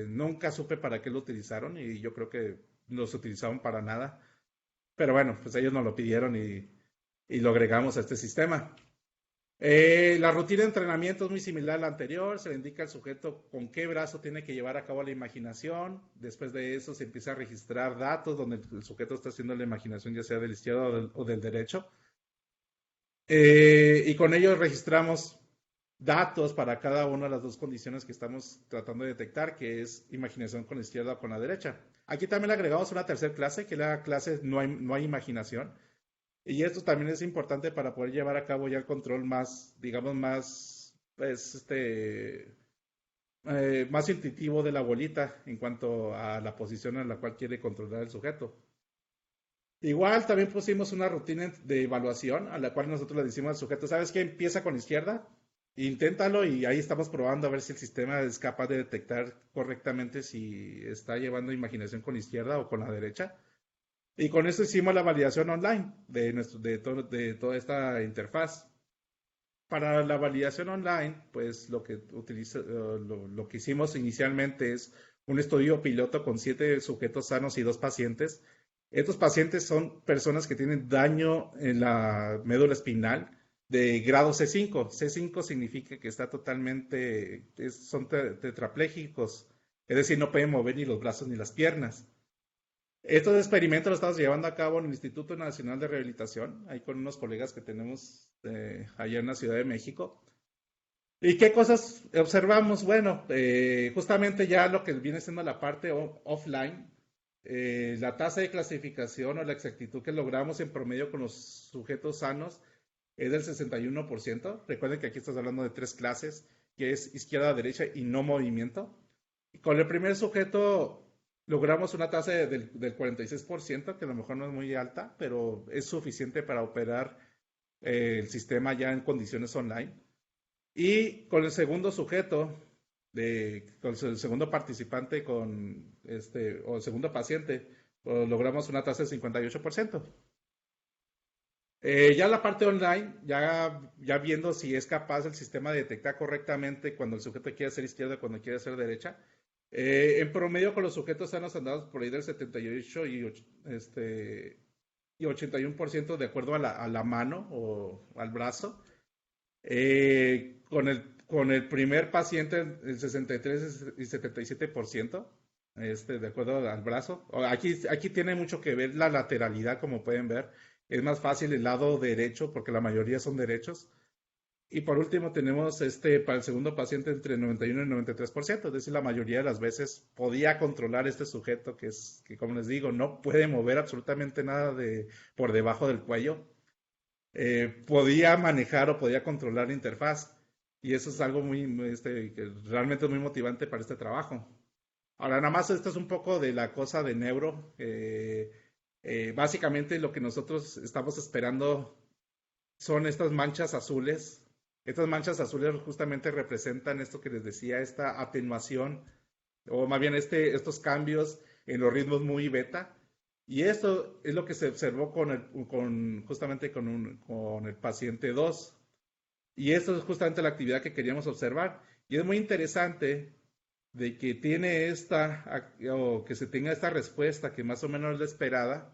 Nunca supe para qué lo utilizaron y yo creo que los utilizaron para nada. Pero bueno, pues ellos nos lo pidieron y lo agregamos a este sistema. La rutina de entrenamiento es muy similar a la anterior, se le indica al sujeto con qué brazo tiene que llevar a cabo la imaginación, después de eso se empieza a registrar datos donde el sujeto está haciendo la imaginación ya sea del izquierdo o del derecho, y con ello registramos datos para cada una de las dos condiciones que estamos tratando de detectar, que es imaginación con la izquierda o con la derecha. Aquí también le agregamos una tercera clase, que es la clase no hay imaginación. Y esto también es importante para poder llevar a cabo ya el control más, digamos, pues, más intuitivo de la bolita en cuanto a la posición en la cual quiere controlar el sujeto. Igual también pusimos una rutina de evaluación a la cual nosotros le decimos al sujeto, ¿sabes qué? Empieza con la izquierda, inténtalo y ahí estamos probando a ver si el sistema es capaz de detectar correctamente si está llevando imaginación con la izquierda o con la derecha. Y con eso hicimos la validación online de toda esta interfaz. Para la validación online, pues lo que hicimos inicialmente es un estudio piloto con 7 sujetos sanos y 2 pacientes. Estos pacientes son personas que tienen daño en la médula espinal de grado C5. C5 significa que está totalmente, son tetraplégicos, es decir, no pueden mover ni los brazos ni las piernas. Estos experimentos los estamos llevando a cabo en el Instituto Nacional de Rehabilitación, ahí con unos colegas que tenemos allá en la Ciudad de México. ¿Y qué cosas observamos? Bueno, justamente ya lo que viene siendo la parte offline, la tasa de clasificación o la exactitud que logramos en promedio con los sujetos sanos es del 61%. Recuerden que aquí estás hablando de 3 clases, que es izquierda, derecha y no movimiento. Y con el primer sujeto logramos una tasa del 46%, que a lo mejor no es muy alta, pero es suficiente para operar el sistema ya en condiciones online. Y con el segundo sujeto, con el segundo participante, o el segundo paciente, pues, logramos una tasa del 58%. Ya la parte online, ya viendo si es capaz el sistema de detectar correctamente cuando el sujeto quiere ser izquierda y cuando quiere ser derecha. En promedio con los sujetos sanos andamos por ahí del 78 y 81% de acuerdo a la mano o al brazo. Con el primer paciente, el 63 y 77%, de acuerdo al brazo. Aquí tiene mucho que ver la lateralidad, como pueden ver. Es más fácil el lado derecho, porque la mayoría son derechos. Y por último tenemos para el segundo paciente entre 91 y 93%, es decir, la mayoría de las veces podía controlar este sujeto que como les digo, no puede mover absolutamente nada por debajo del cuello. Podía manejar o podía controlar la interfaz. Y eso es algo que realmente es muy motivante para este trabajo. Ahora, nada más esto es un poco de la cosa de neuro. Básicamente lo que nosotros estamos esperando son estas manchas azules. Estas manchas azules justamente representan esto que les decía, esta atenuación, o más bien estos cambios en los ritmos muy beta. Y esto es lo que se observó justamente con el paciente 2. Y esto es justamente la actividad que queríamos observar. Y es muy interesante de que o que se tenga esta respuesta que más o menos es la esperada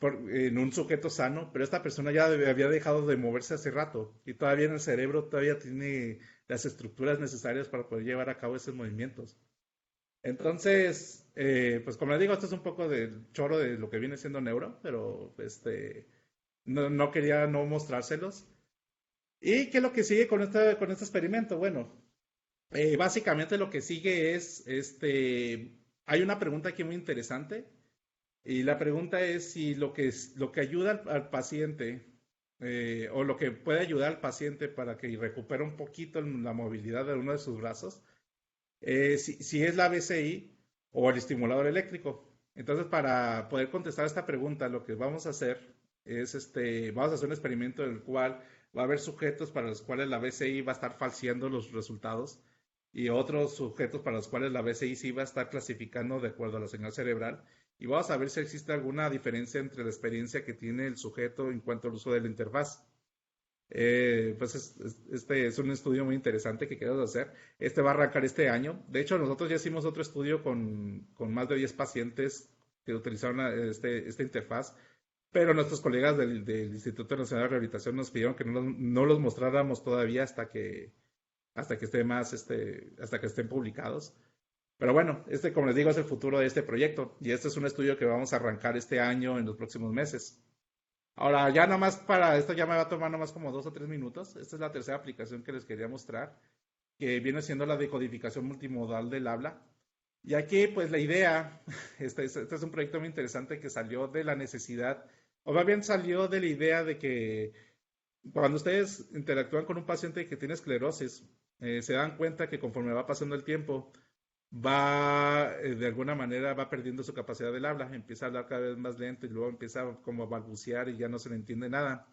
en un sujeto sano, pero esta persona ya había dejado de moverse hace rato y todavía en el cerebro todavía tiene las estructuras necesarias para poder llevar a cabo esos movimientos. Entonces, pues como les digo, esto es un poco del choro de lo que viene siendo neuro, pero no quería no mostrárselos. ¿Y qué es lo que sigue con este experimento? Bueno, básicamente lo que sigue hay una pregunta aquí muy interesante y la pregunta es si lo que ayuda al paciente o lo que puede ayudar al paciente para que recupere un poquito la movilidad de uno de sus brazos, si es la BCI o el estimulador eléctrico. Entonces, para poder contestar esta pregunta, lo que vamos a hacer es, vamos a hacer un experimento en el cual va a haber sujetos para los cuales la BCI va a estar falseando los resultados y otros sujetos para los cuales la BCI sí va a estar clasificando de acuerdo a la señal cerebral. Y vamos a ver si existe alguna diferencia entre la experiencia que tiene el sujeto en cuanto al uso de la interfaz. Pues este es un estudio muy interesante que queremos hacer. Este va a arrancar este año. De hecho, nosotros ya hicimos otro estudio con más de 10 pacientes que utilizaron esta interfaz, pero nuestros colegas del Instituto Nacional de Rehabilitación nos pidieron que no los mostráramos todavía hasta que hasta que estén publicados. Pero bueno, como les digo, es el futuro de este proyecto y este es un estudio que vamos a arrancar este año en los próximos meses. Ahora, ya nada más para esto ya me va a tomar nada más como 2 o 3 minutos. Esta es la tercera aplicación que les quería mostrar, que viene siendo la decodificación multimodal del habla. Y aquí, pues la idea, este es un proyecto muy interesante que salió de la necesidad, o más bien salió de la idea de que cuando ustedes interactúan con un paciente que tiene esclerosis, se dan cuenta que conforme va pasando el tiempo, de alguna manera va perdiendo su capacidad del habla, empieza a hablar cada vez más lento y luego empieza como a balbucear y ya no se le entiende nada.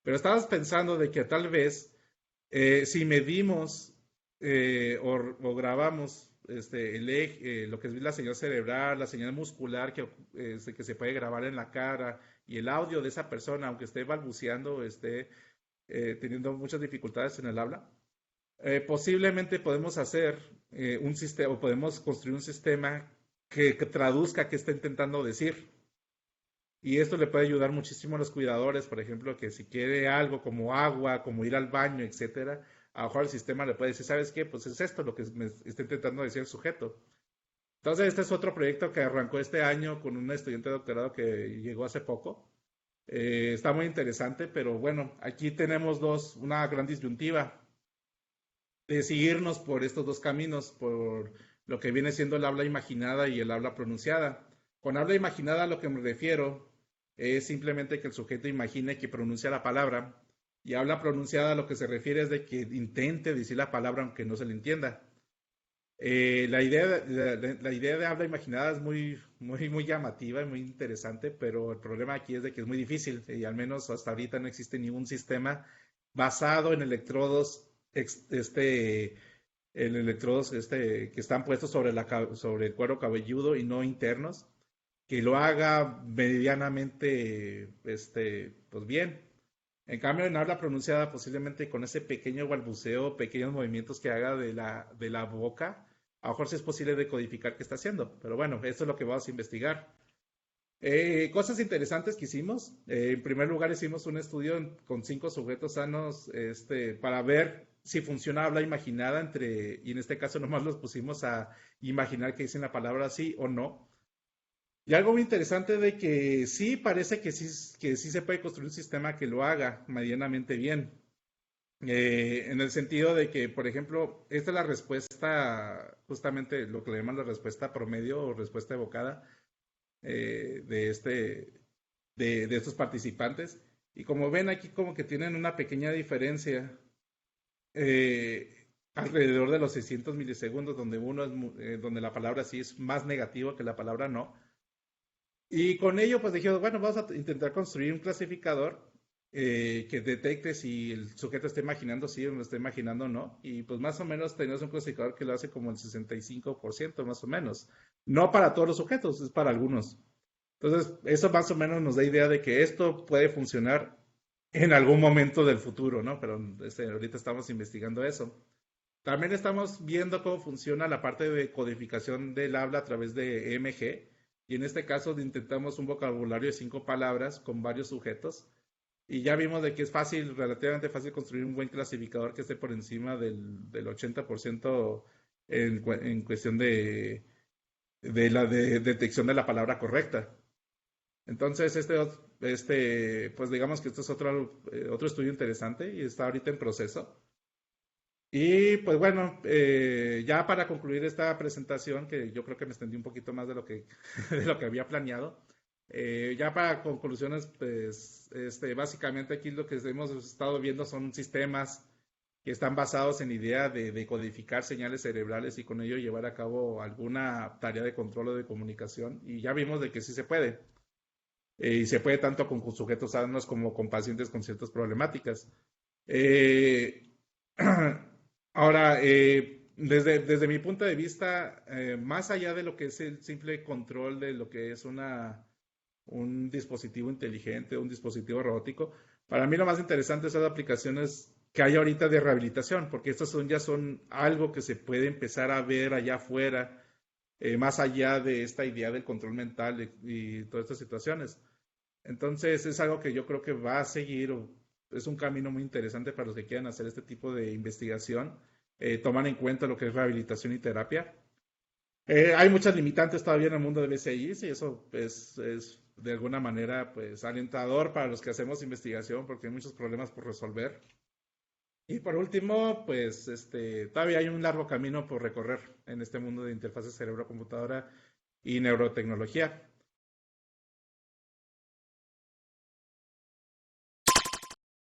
Pero estabas pensando de que tal vez si medimos o grabamos el eje, lo que es la señal cerebral, la señal muscular que se puede grabar en la cara y el audio de esa persona, aunque esté balbuceando, esté teniendo muchas dificultades en el habla, posiblemente podemos hacer un sistema o podemos construir un sistema que traduzca qué está intentando decir. Y esto le puede ayudar muchísimo a los cuidadores, por ejemplo, que si quiere algo como agua, como ir al baño, etcétera, a lo mejor el sistema le puede decir, ¿sabes qué? Pues es esto lo que me está intentando decir el sujeto. Entonces, este es otro proyecto que arrancó este año con un estudiante de doctorado que llegó hace poco. Está muy interesante, pero bueno, aquí tenemos una gran disyuntiva de seguirnos por estos dos caminos, por lo que viene siendo el habla imaginada y el habla pronunciada. Con habla imaginada a lo que me refiero es simplemente que el sujeto imagine que pronuncia la palabra, y habla pronunciada a lo que se refiere es de que intente decir la palabra aunque no se le entienda. La idea de habla imaginada es muy llamativa y muy interesante, pero el problema aquí es de que es muy difícil y al menos hasta ahorita no existe ningún sistema basado en electrodos, que están puestos sobre el cuero cabelludo y no internos, que lo haga medianamente, pues bien. En cambio, en habla pronunciada, posiblemente con ese pequeño balbuceo, pequeños movimientos que haga de la boca, a lo mejor sí es posible decodificar qué está haciendo. Pero bueno, esto es lo que vamos a investigar. Cosas interesantes que hicimos. En primer lugar, hicimos un estudio con 5 sujetos sanos para ver si funciona habla imaginada y en este caso nomás los pusimos a imaginar que dicen la palabra sí o no. Y algo muy interesante de que sí parece que sí se puede construir un sistema que lo haga medianamente bien. En el sentido de que, por ejemplo, esta es la respuesta, justamente lo que le llaman la respuesta promedio o respuesta evocada de, de estos participantes. Y como ven aquí, como que tienen una pequeña diferencia alrededor de los 600 milisegundos, donde la palabra sí es más negativa que la palabra no. Y con ello, pues dijimos, bueno, vamos a intentar construir un clasificador que detecte si el sujeto está imaginando sí o no está imaginando no. Y pues más o menos tenemos un clasificador que lo hace como el 65% más o menos. No para todos los sujetos, es para algunos. Entonces, eso más o menos nos da idea de que esto puede funcionar en algún momento del futuro, ¿no? Pero ahorita estamos investigando eso. También estamos viendo cómo funciona la parte de codificación del habla a través de EMG. Y en este caso intentamos un vocabulario de 5 palabras con varios sujetos. Y ya vimos de que es fácil, relativamente fácil construir un buen clasificador que esté por encima del 80% en cuestión de la detección de la palabra correcta. Entonces, pues digamos que este es otro estudio interesante y está ahorita en proceso. Y pues bueno, ya para concluir esta presentación, que yo creo que me extendí un poquito más de lo que, de lo que había planeado, ya para conclusiones, pues básicamente aquí lo que hemos estado viendo son sistemas que están basados en idea de codificar señales cerebrales y con ello llevar a cabo alguna tarea de control o de comunicación. Y ya vimos de que sí se puede. Y se puede tanto con sujetos sanos como con pacientes con ciertas problemáticas. Eh, Ahora, desde mi punto de vista, más allá de lo que es el simple control de lo que es un dispositivo inteligente, un dispositivo robótico, para mí lo más interesante son las aplicaciones que hay ahorita de rehabilitación, porque estas ya son algo que se puede empezar a ver allá afuera, más allá de esta idea del control mental y todas estas situaciones. Entonces es algo que yo creo que va a seguir, o es un camino muy interesante para los que quieran hacer este tipo de investigación, toman en cuenta lo que es rehabilitación y terapia. Hay muchas limitantes todavía en el mundo de BCIs y eso es de alguna manera pues alentador para los que hacemos investigación porque hay muchos problemas por resolver. Y por último, pues todavía hay un largo camino por recorrer en este mundo de interfaces cerebro-computadora y neurotecnología.